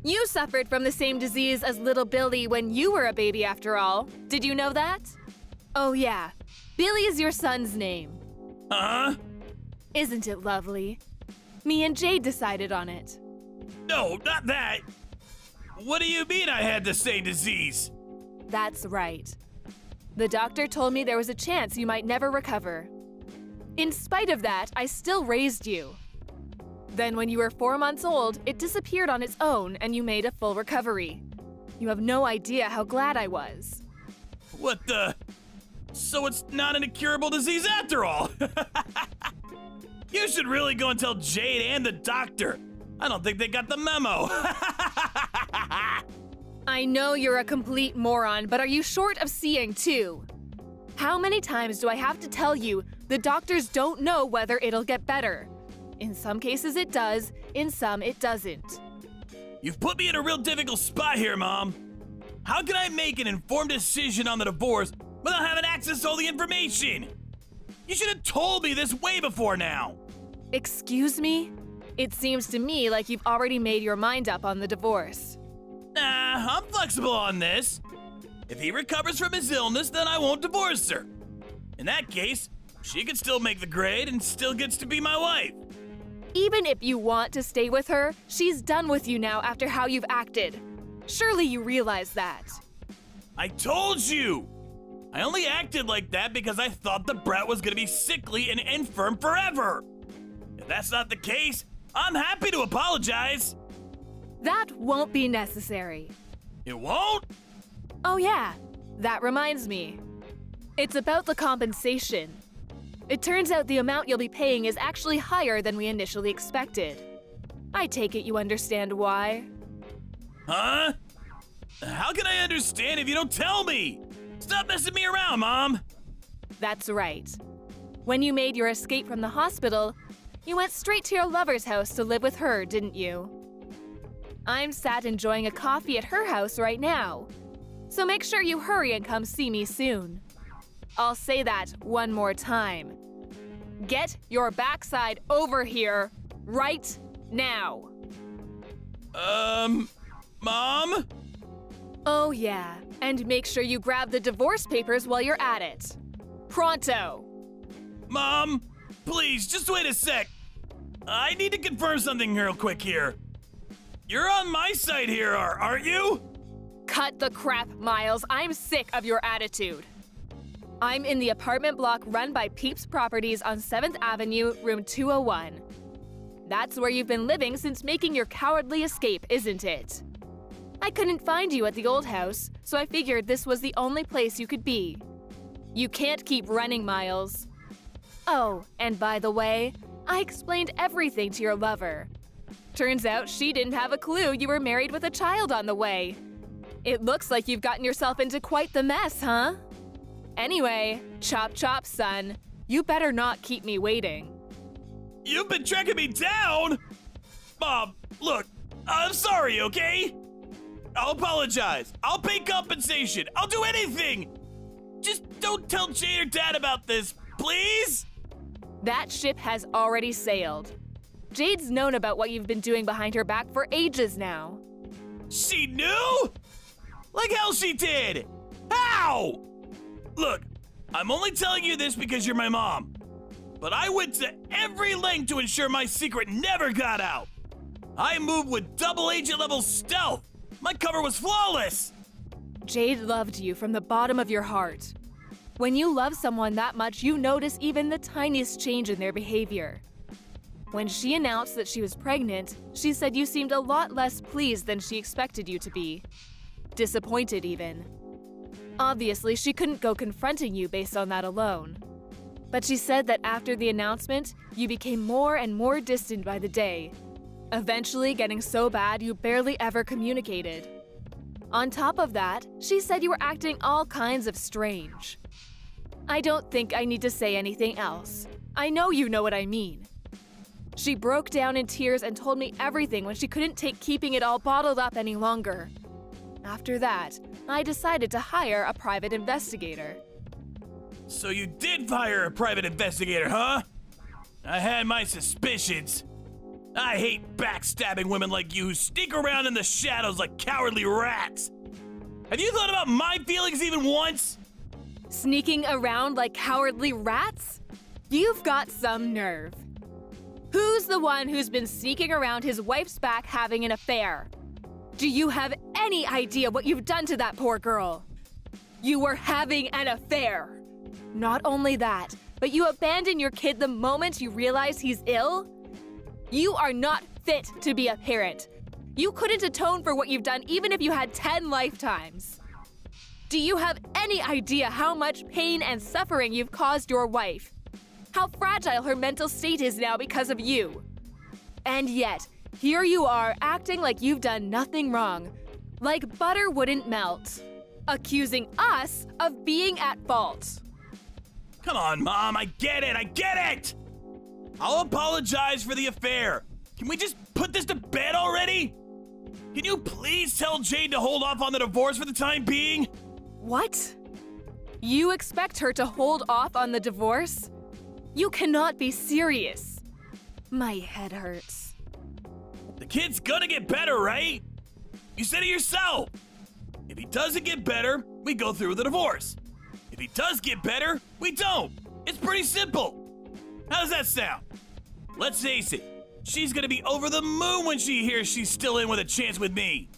You suffered from the same disease as little Billy when you were a baby after all. Did you know that? Oh yeah, Billy is your son's name. Huh? Isn't it lovely? Me and Jade decided on it. No, not that. What do you mean I had the same disease? That's right. The doctor told me there was a chance you might never recover. In spite of that, I still raised you. Then when you were 4 months old, it disappeared on its own and you made a full recovery. You have no idea how glad I was. What the? So it's not an incurable disease after all. You should really go and tell Jade and the doctor. I don't think they got the memo. I know you're a complete moron, but are you short of seeing too? How many times do I have to tell you the doctors don't know whether it'll get better? In some cases it does, in some it doesn't. You've put me in a real difficult spot here, Mom. How can I make an informed decision on the divorce without having access to all the information? You should have told me this way before now. Excuse me? It seems to me like you've already made your mind up on the divorce. Nah, I'm flexible on this. If he recovers from his illness, then I won't divorce her. In that case, she could still make the grade and still gets to be my wife. Even if you want to stay with her, she's done with you now after how you've acted. Surely you realize that. I told you! I only acted like that because I thought the brat was gonna be sickly and infirm forever. If that's not the case, I'm happy to apologize. That won't be necessary. It won't? Oh yeah, that reminds me. It's about the compensation. It turns out the amount you'll be paying is actually higher than we initially expected. I take it you understand why. Huh? How can I understand if you don't tell me? Stop messing me around, Mom. That's right. When you made your escape from the hospital, you went straight to your lover's house to live with her, didn't you? I'm sat enjoying a coffee at her house right now. So make sure you hurry and come see me soon. I'll say that one more time. Get your backside over here right now. Mom? Oh yeah, and make sure you grab the divorce papers while you're at it. Pronto! Mom, please, just wait a sec. I need to confirm something real quick here. You're on my side here, aren't you? Cut the crap, Miles. I'm sick of your attitude. I'm in the apartment block run by Peep's Properties on 7th Avenue, room 201. That's where you've been living since making your cowardly escape, isn't it? I couldn't find you at the old house, so I figured this was the only place you could be. You can't keep running, Miles. Oh, and by the way, I explained everything to your lover. Turns out she didn't have a clue you were married with a child on the way. It looks like you've gotten yourself into quite the mess, huh? Anyway, chop chop, son. You better not keep me waiting. You've been tracking me down? Mom, look, I'm sorry, okay? I'll apologize. I'll pay compensation. I'll do anything. Just don't tell Jade or Dad about this, please? That ship has already sailed. Jade's known about what you've been doing behind her back for ages now. She knew? Like hell she did! How? Look, I'm only telling you this because you're my mom. But I went to every length to ensure my secret never got out. I moved with double agent level stealth. My cover was flawless. Jade loved you from the bottom of your heart. When you love someone that much, you notice even the tiniest change in their behavior. When she announced that she was pregnant, she said you seemed a lot less pleased than she expected you to be. Disappointed, even. Obviously, she couldn't go confronting you based on that alone. But she said that after the announcement, you became more and more distant by the day, eventually getting so bad you barely ever communicated. On top of that, she said you were acting all kinds of strange. I don't think I need to say anything else. I know you know what I mean. She broke down in tears and told me everything when she couldn't take keeping it all bottled up any longer. After that, I decided to hire a private investigator. So you did hire a private investigator, huh? I had my suspicions. I hate backstabbing women like you who sneak around in the shadows like cowardly rats. Have you thought about my feelings even once? Sneaking around like cowardly rats? You've got some nerve. Who's the one who's been sneaking around his wife's back having an affair? Do you have any idea what you've done to that poor girl? You were having an affair. Not only that, but you abandon your kid the moment you realize he's ill? You are not fit to be a parent. You couldn't atone for what you've done even if you had 10 lifetimes. Do you have any idea how much pain and suffering you've caused your wife? How fragile her mental state is now because of you? And yet, here you are acting like you've done nothing wrong, like butter wouldn't melt, accusing us of being at fault. Come on, Mom, I get it! I'll apologize for the affair. Can we just put this to bed already? Can you please tell Jade to hold off on the divorce for the time being? What? You expect her to hold off on the divorce? You cannot be serious. My head hurts. The kid's gonna get better, right? You said it yourself. If he doesn't get better, we go through with the divorce. If he does get better, we don't. It's pretty simple. How does that sound? Let's face it, she's gonna be over the moon when she hears she's still in with a chance with me.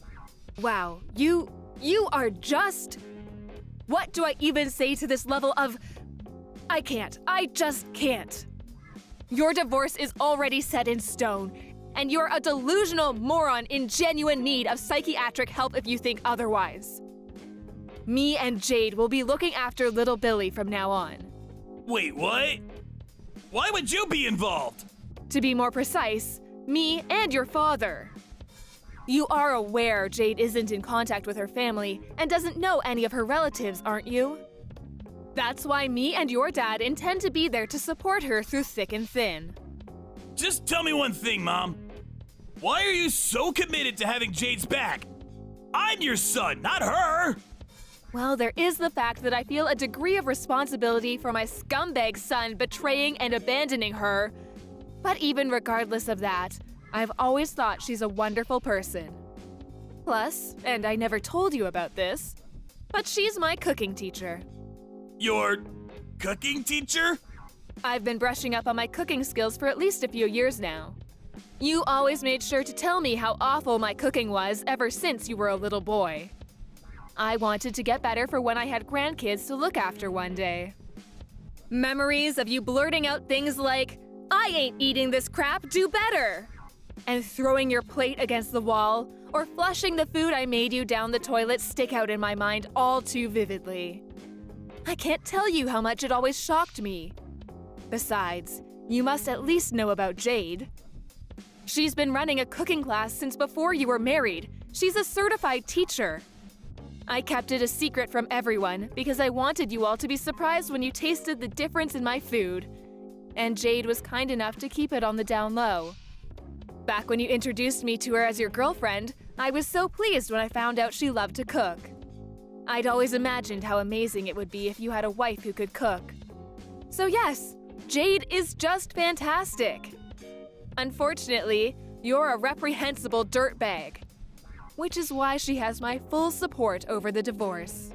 Wow, you are just... What do I even say to this level of... I just can't. Your divorce is already set in stone, and you're a delusional moron in genuine need of psychiatric help if you think otherwise. Me and Jade will be looking after little Billy from now on. Wait, what? Why would you be involved? To be more precise, me and your father. You are aware Jade isn't in contact with her family and doesn't know any of her relatives, aren't you? That's why me and your dad intend to be there to support her through thick and thin. Just tell me one thing, Mom. Why are you so committed to having Jade's back? I'm your son, not her! Well, there is the fact that I feel a degree of responsibility for my scumbag son betraying and abandoning her. But even regardless of that, I've always thought she's a wonderful person. Plus, and I never told you about this, but she's my cooking teacher. Your cooking teacher? I've been brushing up on my cooking skills for at least a few years now. You always made sure to tell me how awful my cooking was ever since you were a little boy. I wanted to get better for when I had grandkids to look after one day. Memories of you blurting out things like, "I ain't eating this crap, do better!" and throwing your plate against the wall or flushing the food I made you down the toilet stick out in my mind all too vividly. I can't tell you how much it always shocked me. Besides, you must at least know about Jade. She's been running a cooking class since before you were married. She's a certified teacher. I kept it a secret from everyone because I wanted you all to be surprised when you tasted the difference in my food. And Jade was kind enough to keep it on the down low. Back when you introduced me to her as your girlfriend, I was so pleased when I found out she loved to cook. I'd always imagined how amazing it would be if you had a wife who could cook. So yes, Jade is just fantastic. Unfortunately, you're a reprehensible dirtbag, which is why she has my full support over the divorce.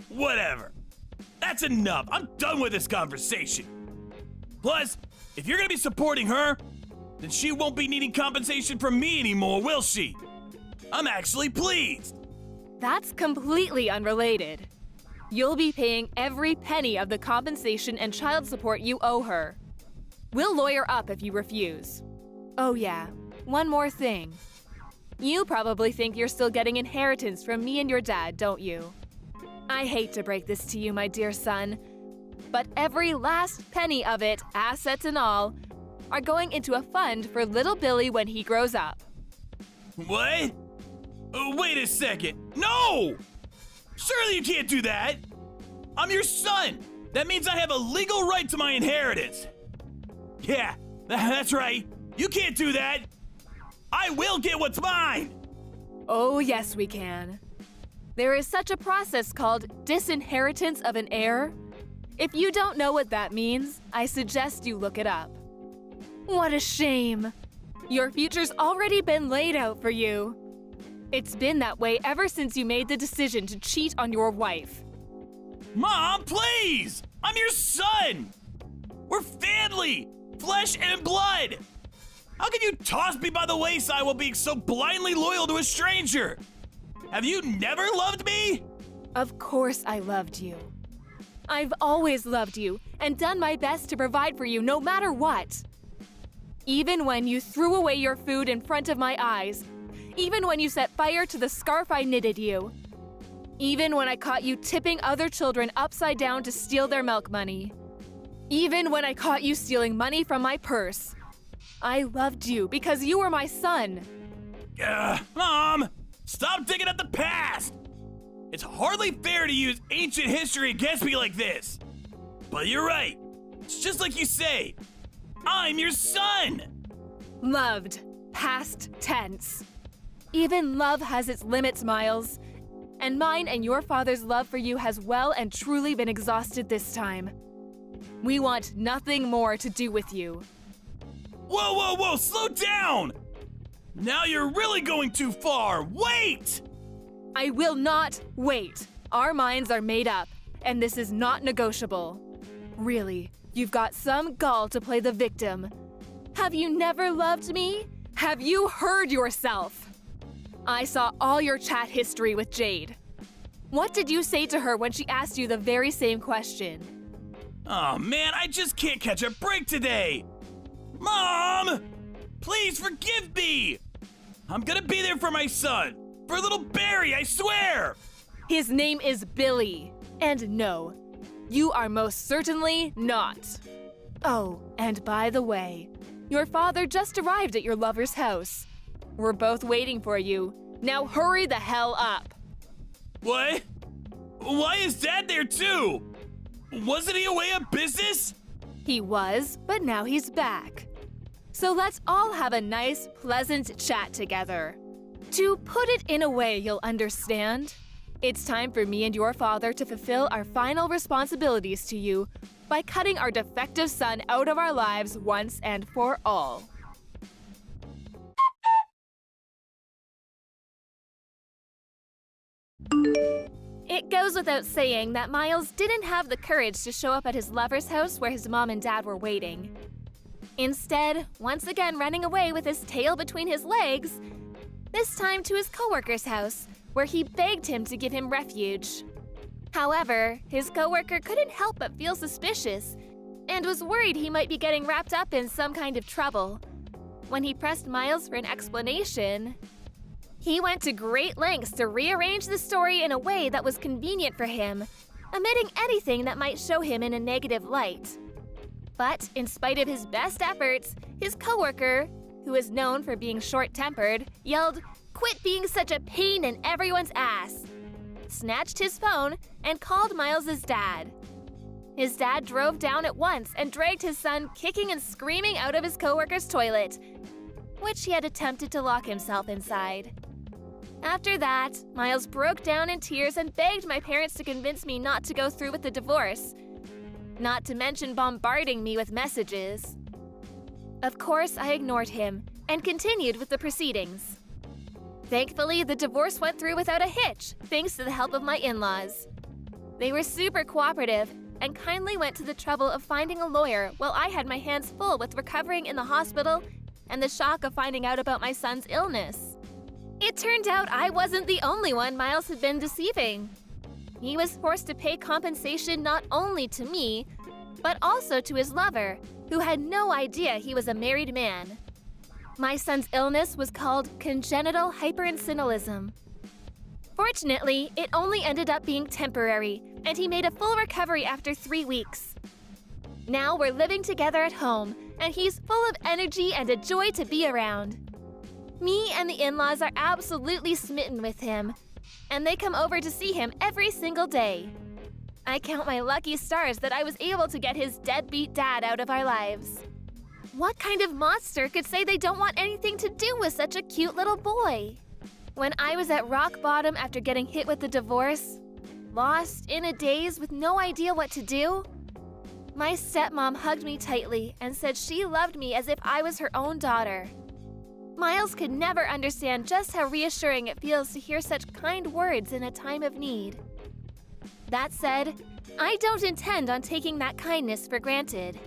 Whatever. That's enough. I'm done with this conversation. Plus, if you're gonna be supporting her, then she won't be needing compensation from me anymore, will she? I'm actually pleased. That's completely unrelated. You'll be paying every penny of the compensation and child support you owe her. We'll lawyer up if you refuse. Oh yeah, one more thing. You probably think you're still getting inheritance from me and your dad, don't you? I hate to break this to you, my dear son, but every last penny of it, assets and all, are going into a fund for little Billy when he grows up. What? Wait a second. No! Surely you can't do that. I'm your son. That means I have a legal right to my inheritance. Yeah, that's right. You can't do that. I will get what's mine. Oh, yes, we can. There is such a process called disinheritance of an heir. If you don't know what that means, I suggest you look it up. What a shame. Your future's already been laid out for you. It's been that way ever since you made the decision to cheat on your wife. Mom, please! I'm your son! We're family! Flesh and blood! How can you toss me by the wayside while being so blindly loyal to a stranger? Have you never loved me? Of course I loved you. I've always loved you and done my best to provide for you no matter what. Even when you threw away your food in front of my eyes, even when you set fire to the scarf I knitted you, even when I caught you tipping other children upside down to steal their milk money, even when I caught you stealing money from my purse, I loved you because you were my son. Mom, stop digging at the past! It's hardly fair to use ancient history against me like this. But you're right. It's just like you say. I'm your son! Loved. Past tense. Even love has its limits, Miles. And mine and your father's love for you has well and truly been exhausted this time. We want nothing more to do with you. Whoa, whoa, whoa, slow down! Now you're really going too far. Wait! I will not wait. Our minds are made up, and this is not negotiable. Really, you've got some gall to play the victim. Have you never loved me? Have you heard yourself? I saw all your chat history with Jade. What did you say to her when she asked you the very same question? Oh man, I just can't catch a break today. Mom! Please forgive me! I'm gonna be there for my son. For little Barry, I swear! His name is Billy. And no, you are most certainly not. Oh, and by the way, your father just arrived at your lover's house. We're both waiting for you. Now hurry the hell up. What? Why is Dad there too? Wasn't he away on business? He was, but now he's back. So let's all have a nice, pleasant chat together. To put it in a way you'll understand, it's time for me and your father to fulfill our final responsibilities to you by cutting our defective son out of our lives once and for all. It goes without saying that Miles didn't have the courage to show up at his lover's house where his mom and dad were waiting. Instead, once again running away with his tail between his legs, this time to his coworker's house, where he begged him to give him refuge. However, his coworker couldn't help but feel suspicious and was worried he might be getting wrapped up in some kind of trouble. When he pressed Miles for an explanation, he went to great lengths to rearrange the story in a way that was convenient for him, omitting anything that might show him in a negative light. But in spite of his best efforts, his coworker, who is known for being short-tempered, yelled, "Quit being such a pain in everyone's ass!" snatched his phone, and called Miles' dad. His dad drove down at once and dragged his son kicking and screaming out of his coworker's toilet, which he had attempted to lock himself inside. After that, Miles broke down in tears and begged my parents to convince me not to go through with the divorce, not to mention bombarding me with messages. Of course, I ignored him and continued with the proceedings. Thankfully, the divorce went through without a hitch, thanks to the help of my in-laws. They were super cooperative and kindly went to the trouble of finding a lawyer while I had my hands full with recovering in the hospital and the shock of finding out about my son's illness. It turned out I wasn't the only one Miles had been deceiving. He was forced to pay compensation not only to me, but also to his lover, who had no idea he was a married man. My son's illness was called congenital hyperinsulinism. Fortunately, it only ended up being temporary, and he made a full recovery after 3 weeks. Now we're living together at home, and he's full of energy and a joy to be around. Me and the in-laws are absolutely smitten with him, and they come over to see him every single day. I count my lucky stars that I was able to get his deadbeat dad out of our lives. What kind of monster could say they don't want anything to do with such a cute little boy? When I was at rock bottom after getting hit with the divorce, lost in a daze with no idea what to do, my stepmom hugged me tightly and said she loved me as if I was her own daughter. Miles could never understand just how reassuring it feels to hear such kind words in a time of need. That said, I don't intend on taking that kindness for granted.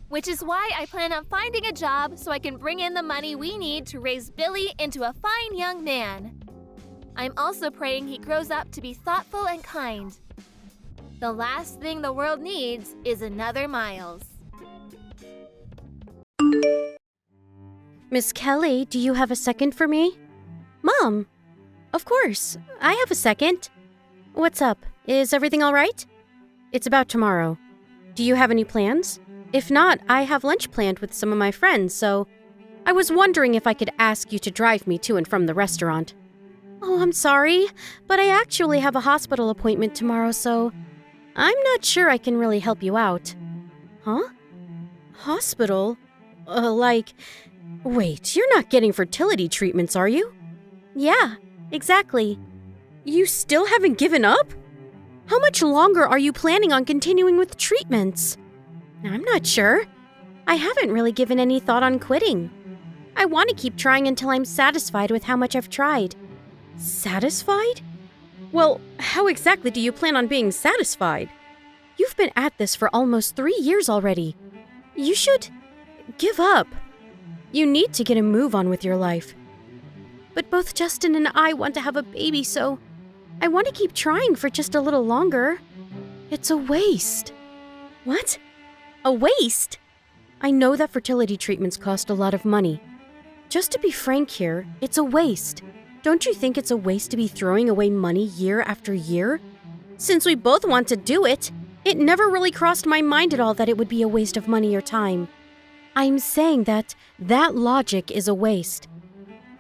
Which is why I plan on finding a job so I can bring in the money we need to raise Billy into a fine young man. I'm also praying he grows up to be thoughtful and kind. The last thing the world needs is another Miles. Miss Kelly, do you have a second for me? Mom! Of course, I have a second. What's up? Is everything all right? It's about tomorrow. Do you have any plans? If not, I have lunch planned with some of my friends, so I was wondering if I could ask you to drive me to and from the restaurant. Oh, I'm sorry, but I actually have a hospital appointment tomorrow, so I'm not sure I can really help you out. Huh? Hospital? Wait, you're not getting fertility treatments, are you? Yeah, exactly. You still haven't given up? How much longer are you planning on continuing with treatments? I'm not sure. I haven't really given any thought on quitting. I want to keep trying until I'm satisfied with how much I've tried. Satisfied? Well, how exactly do you plan on being satisfied? You've been at this for almost 3 years already. You should give up. You need to get a move on with your life. But both Justin and I want to have a baby, so I want to keep trying for just a little longer. It's a waste. What? A waste? I know that fertility treatments cost a lot of money. Just to be frank here, it's a waste. Don't you think it's a waste to be throwing away money year after year? Since we both want to do it, it never really crossed my mind at all that it would be a waste of money or time. I'm saying that logic is a waste.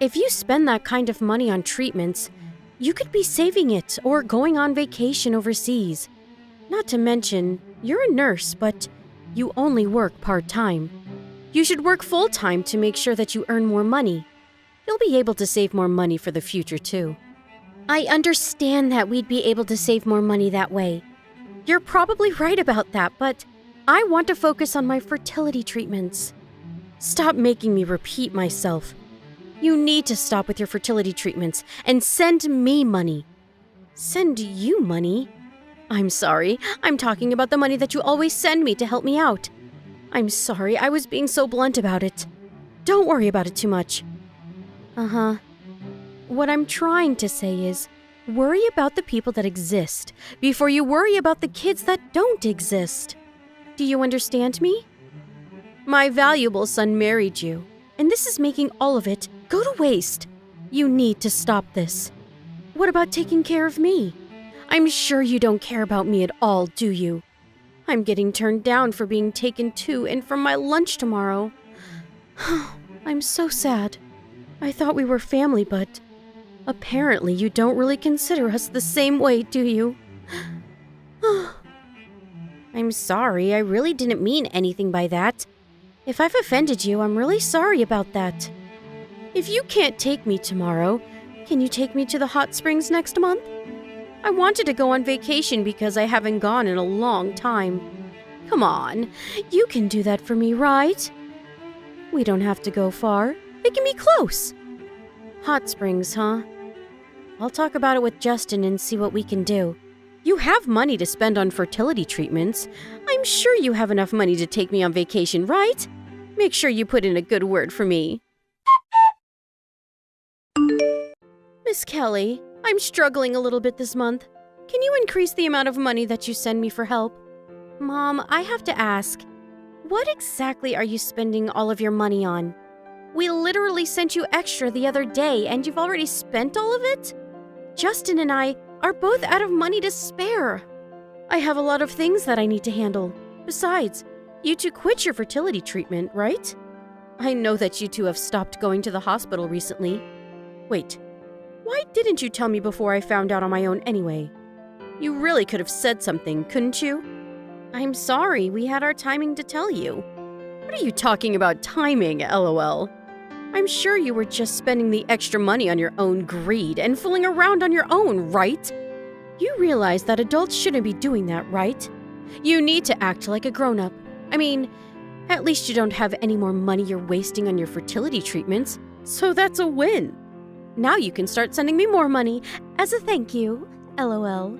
If you spend that kind of money on treatments, you could be saving it or going on vacation overseas. Not to mention, you're a nurse, but you only work part-time. You should work full-time to make sure that you earn more money. You'll be able to save more money for the future, too. I understand that we'd be able to save more money that way. You're probably right about that, but I want to focus on my fertility treatments. Stop making me repeat myself. You need to stop with your fertility treatments and send me money. Send you money? I'm sorry, I'm talking about the money that you always send me to help me out. I'm sorry, I was being so blunt about it. Don't worry about it too much. Uh-huh. What I'm trying to say is, worry about the people that exist before you worry about the kids that don't exist. Do you understand me? My valuable son married you, and this is making all of it go to waste. You need to stop this. What about taking care of me? I'm sure you don't care about me at all, do you? I'm getting turned down for being taken to and from my lunch tomorrow. I'm so sad. I thought we were family, but apparently you don't really consider us the same way, do you? I'm sorry, I really didn't mean anything by that. If I've offended you, I'm really sorry about that. If you can't take me tomorrow, can you take me to the hot springs next month? I wanted to go on vacation because I haven't gone in a long time. Come on, you can do that for me, right? We don't have to go far. It can be close. Hot springs, huh? I'll talk about it with Justin and see what we can do. You have money to spend on fertility treatments. I'm sure you have enough money to take me on vacation, right? Make sure you put in a good word for me. Miss Kelly, I'm struggling a little bit this month. Can you increase the amount of money that you send me for help? Mom, I have to ask, what exactly are you spending all of your money on? We literally sent you extra the other day and you've already spent all of it? Justin and I are both out of money to spare. I have a lot of things that I need to handle. Besides, you two quit your fertility treatment, right? I know that you two have stopped going to the hospital recently. Wait, why didn't you tell me before I found out on my own anyway? You really could have said something, couldn't you? I'm sorry, we had our timing to tell you. What are you talking about timing, LOL? I'm sure you were just spending the extra money on your own greed and fooling around on your own, right? You realize that adults shouldn't be doing that, right? You need to act like a grown-up. I mean, at least you don't have any more money you're wasting on your fertility treatments, so that's a win. Now you can start sending me more money as a thank you, LOL.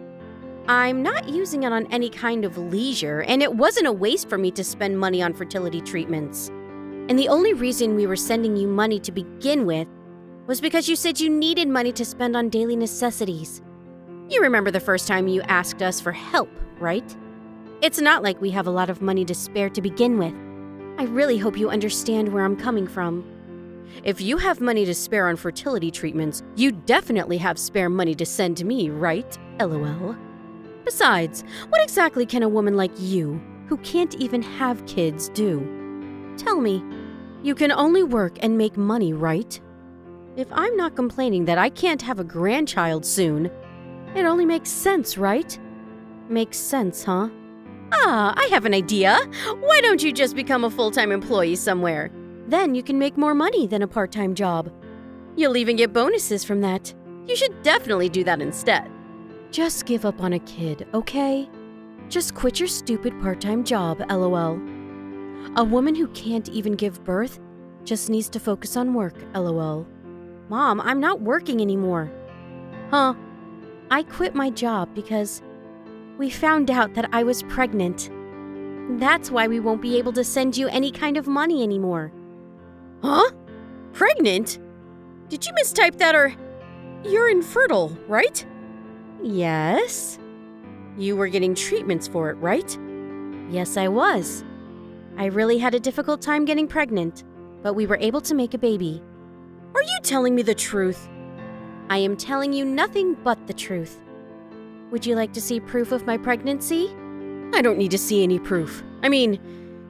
I'm not using it on any kind of leisure, and it wasn't a waste for me to spend money on fertility treatments. And the only reason we were sending you money to begin with was because you said you needed money to spend on daily necessities. You remember the first time you asked us for help, right? It's not like we have a lot of money to spare to begin with. I really hope you understand where I'm coming from. If you have money to spare on fertility treatments, you definitely have spare money to send to me, right? LOL. Besides, what exactly can a woman like you, who can't even have kids, do? Tell me, you can only work and make money, right? If I'm not complaining that I can't have a grandchild soon, it only makes sense, right? Makes sense, huh? I have an idea. Why don't you just become a full-time employee somewhere? Then you can make more money than a part-time job. You'll even get bonuses from that. You should definitely do that instead. Just give up on a kid, okay? Just quit your stupid part-time job, LOL. A woman who can't even give birth just needs to focus on work, LOL. Mom, I'm not working anymore. Huh? I quit my job because we found out that I was pregnant. That's why we won't be able to send you any kind of money anymore. Huh? Pregnant? Did you mistype that or... You're infertile, right? Yes. You were getting treatments for it, right? Yes, I was. I really had a difficult time getting pregnant, but we were able to make a baby. Are you telling me the truth? I am telling you nothing but the truth. Would you like to see proof of my pregnancy? I don't need to see any proof. I mean,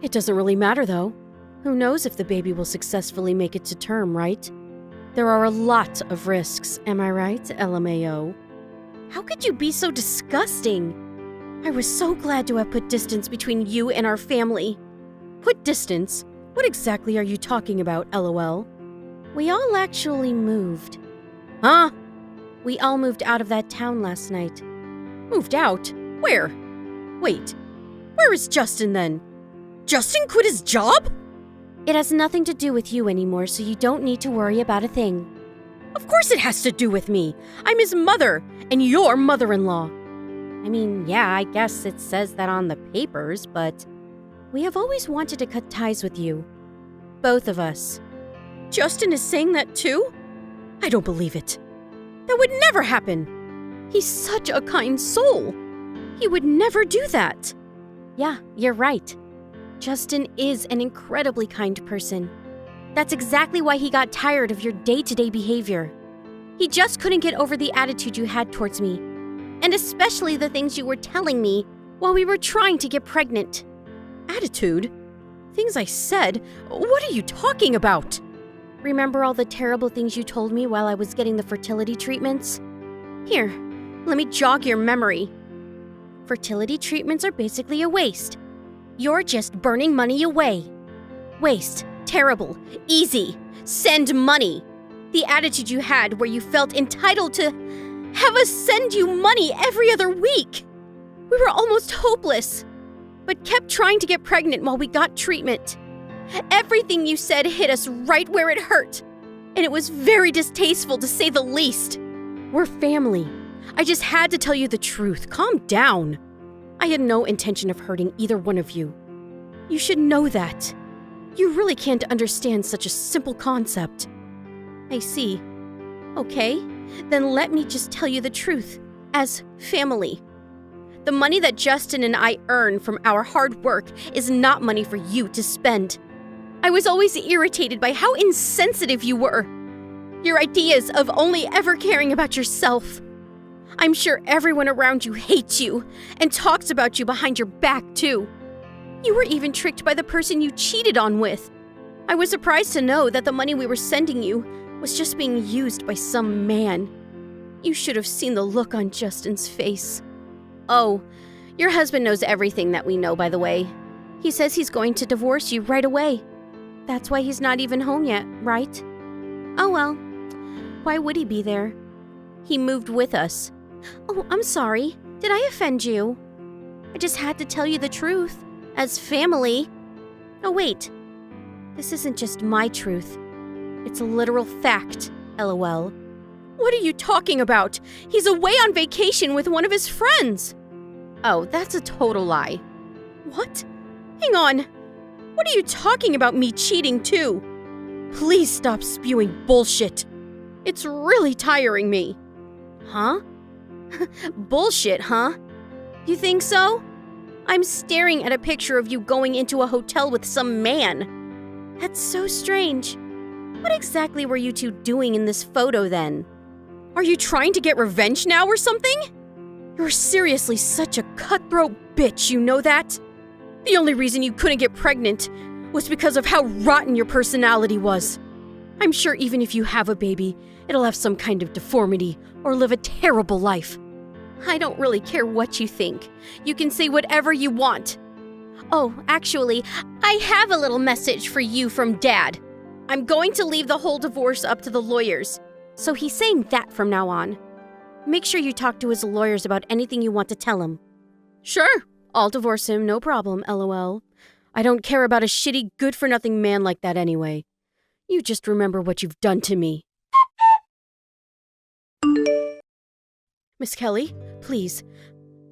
it doesn't really matter though. Who knows if the baby will successfully make it to term, right? There are a lot of risks, am I right, LMAO? How could you be so disgusting? I was so glad to have put distance between you and our family. Put distance? What exactly are you talking about, LOL? We all actually moved. Huh? We all moved out of that town last night. Moved out? Where? Wait, where is Justin then? Justin quit his job? It has nothing to do with you anymore, so you don't need to worry about a thing. Of course it has to do with me. I'm his mother, and your mother-in-law. I mean, yeah, I guess it says that on the papers, but We have always wanted to cut ties with you. Both of us. Justin is saying that too? I don't believe it. That would never happen. He's such a kind soul. He would never do that. Yeah, you're right. Justin is an incredibly kind person. That's exactly why he got tired of your day-to-day behavior. He just couldn't get over the attitude you had towards me, and especially the things you were telling me while we were trying to get pregnant. Attitude? Things I said? What are you talking about? Remember all the terrible things you told me while I was getting the fertility treatments? Here, let me jog your memory. Fertility treatments are basically a waste. You're just burning money away. Waste, terrible, easy, send money. The attitude you had where you felt entitled to have us send you money every other week. We were almost hopeless, but kept trying to get pregnant while we got treatment. Everything you said hit us right where it hurt, and it was very distasteful to say the least. We're family. I just had to tell you the truth. Calm down. I had no intention of hurting either one of you. You should know that. You really can't understand such a simple concept. I see. Okay, then let me just tell you the truth. As family. The money that Justin and I earn from our hard work is not money for you to spend. I was always irritated by how insensitive you were. Your ideas of only ever caring about yourself. I'm sure everyone around you hates you and talks about you behind your back too. You were even tricked by the person you cheated on with. I was surprised to know that the money we were sending you was just being used by some man. You should have seen the look on Justin's face. Oh, your husband knows everything that we know, by the way. He says he's going to divorce you right away. That's why he's not even home yet, right? Oh well, why would he be there? He moved with us. Oh, I'm sorry. Did I offend you? I just had to tell you the truth. As family. Oh wait, this isn't just my truth. It's a literal fact, LOL. What are you talking about? He's away on vacation with one of his friends. Oh, that's a total lie. What? Hang on. What are you talking about me cheating too? Please stop spewing bullshit. It's really tiring me. Huh? Bullshit, huh? You think so? I'm staring at a picture of you going into a hotel with some man. That's so strange. What exactly were you two doing in this photo then? Are you trying to get revenge now or something? You're seriously such a cutthroat bitch, you know that? The only reason you couldn't get pregnant was because of how rotten your personality was. I'm sure even if you have a baby, it'll have some kind of deformity or live a terrible life. I don't really care what you think. You can say whatever you want. Oh, actually, I have a little message for you from Dad. I'm going to leave the whole divorce up to the lawyers. So he's saying that from now on. Make sure you talk to his lawyers about anything you want to tell him. Sure, I'll divorce him, no problem, LOL. I don't care about a shitty, good-for-nothing man like that anyway. You just remember what you've done to me. Miss Kelly, please,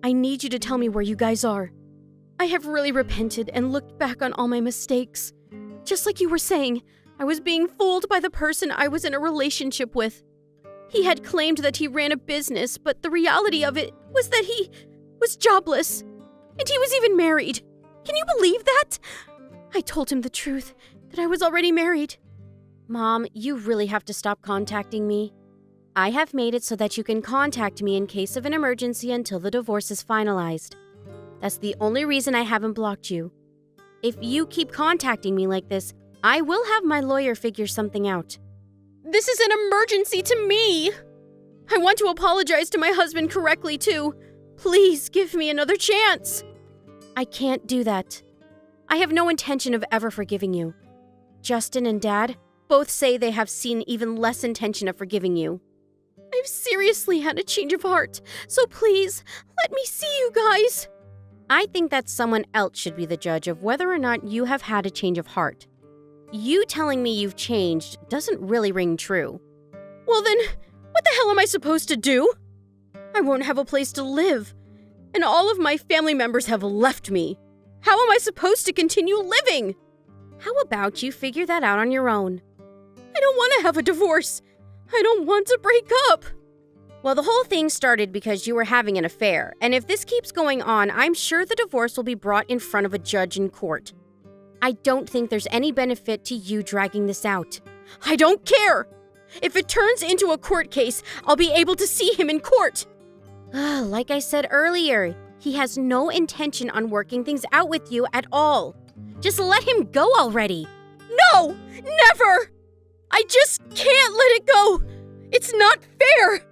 I need you to tell me where you guys are. I have really repented and looked back on all my mistakes. Just like you were saying, I was being fooled by the person I was in a relationship with. He had claimed that he ran a business, but the reality of it was that he was jobless. And he was even married. Can you believe that? I told him the truth, that I was already married. Mom, you really have to stop contacting me. I have made it so that you can contact me in case of an emergency until the divorce is finalized. That's the only reason I haven't blocked you. If you keep contacting me like this, I will have my lawyer figure something out. This is an emergency to me! I want to apologize to my husband correctly, too. Please give me another chance. I can't do that. I have no intention of ever forgiving you. Justin and Dad both say they have seen even less intention of forgiving you. I've seriously had a change of heart, so please, let me see you guys. I think that someone else should be the judge of whether or not you have had a change of heart. You telling me you've changed doesn't really ring true. Well then, what the hell am I supposed to do? I won't have a place to live, and all of my family members have left me. How am I supposed to continue living? How about you figure that out on your own? I don't want to have a divorce. I don't want to break up. Well, the whole thing started because you were having an affair, and if this keeps going on, I'm sure the divorce will be brought in front of a judge in court. I don't think there's any benefit to you dragging this out. I don't care! If it turns into a court case, I'll be able to see him in court. Like I said earlier, he has no intention on working things out with you at all. Just let him go already. No! Never! I just can't let it go! It's not fair!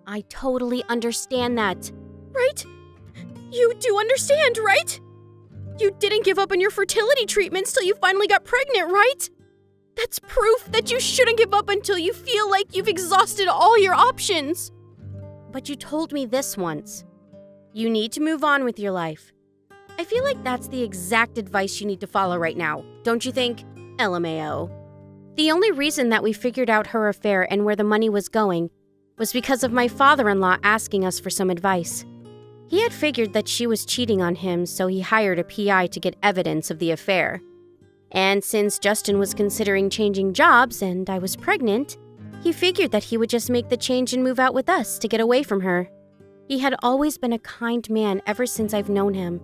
I totally understand that. Right? You do understand, right? You didn't give up on your fertility treatments till you finally got pregnant, right? That's proof that you shouldn't give up until you feel like you've exhausted all your options. But you told me this once. You need to move on with your life. I feel like that's the exact advice you need to follow right now, don't you think? LMAO. The only reason that we figured out her affair and where the money was going was because of my father-in-law asking us for some advice. He had figured that she was cheating on him, so he hired a PI to get evidence of the affair. And since Justin was considering changing jobs and I was pregnant, he figured that he would just make the change and move out with us to get away from her. He had always been a kind man ever since I've known him.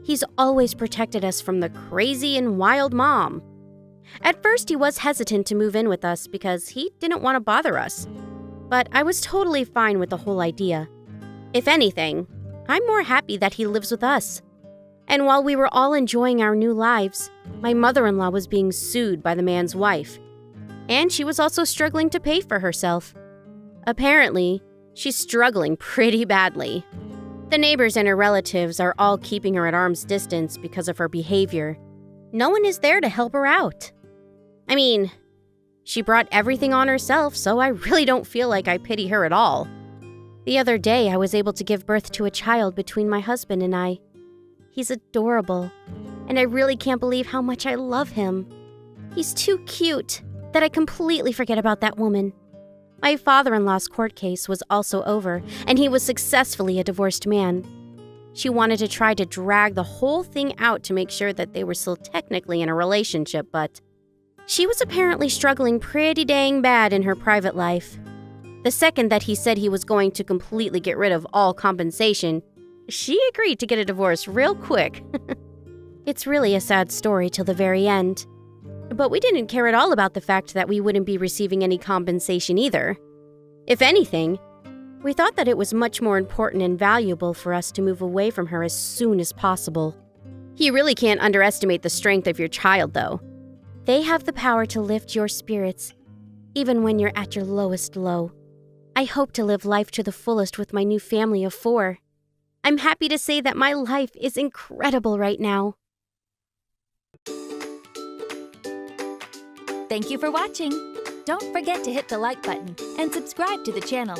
He's always protected us from the crazy and wild mom. At first, he was hesitant to move in with us because he didn't want to bother us. But I was totally fine with the whole idea. If anything, I'm more happy that he lives with us. And while we were all enjoying our new lives, my mother-in-law was being sued by the man's wife. And she was also struggling to pay for herself. Apparently, she's struggling pretty badly. The neighbors and her relatives are all keeping her at arm's distance because of her behavior. No one is there to help her out. I mean, she brought everything on herself, so I really don't feel like I pity her at all. The other day, I was able to give birth to a child between my husband and I. He's adorable, and I really can't believe how much I love him. He's too cute that I completely forget about that woman. My father-in-law's court case was also over, and he was successfully a divorced man. She wanted to try to drag the whole thing out to make sure that they were still technically in a relationship, but she was apparently struggling pretty dang bad in her private life. The second that he said he was going to completely get rid of all compensation, she agreed to get a divorce real quick. It's really a sad story till the very end. But we didn't care at all about the fact that we wouldn't be receiving any compensation either. If anything, we thought that it was much more important and valuable for us to move away from her as soon as possible. You really can't underestimate the strength of your child, though. They have the power to lift your spirits, even when you're at your lowest low. I hope to live life to the fullest with my new family of 4. I'm happy to say that my life is incredible right now. Thank you for watching. Don't forget to hit the like button and subscribe to the channel.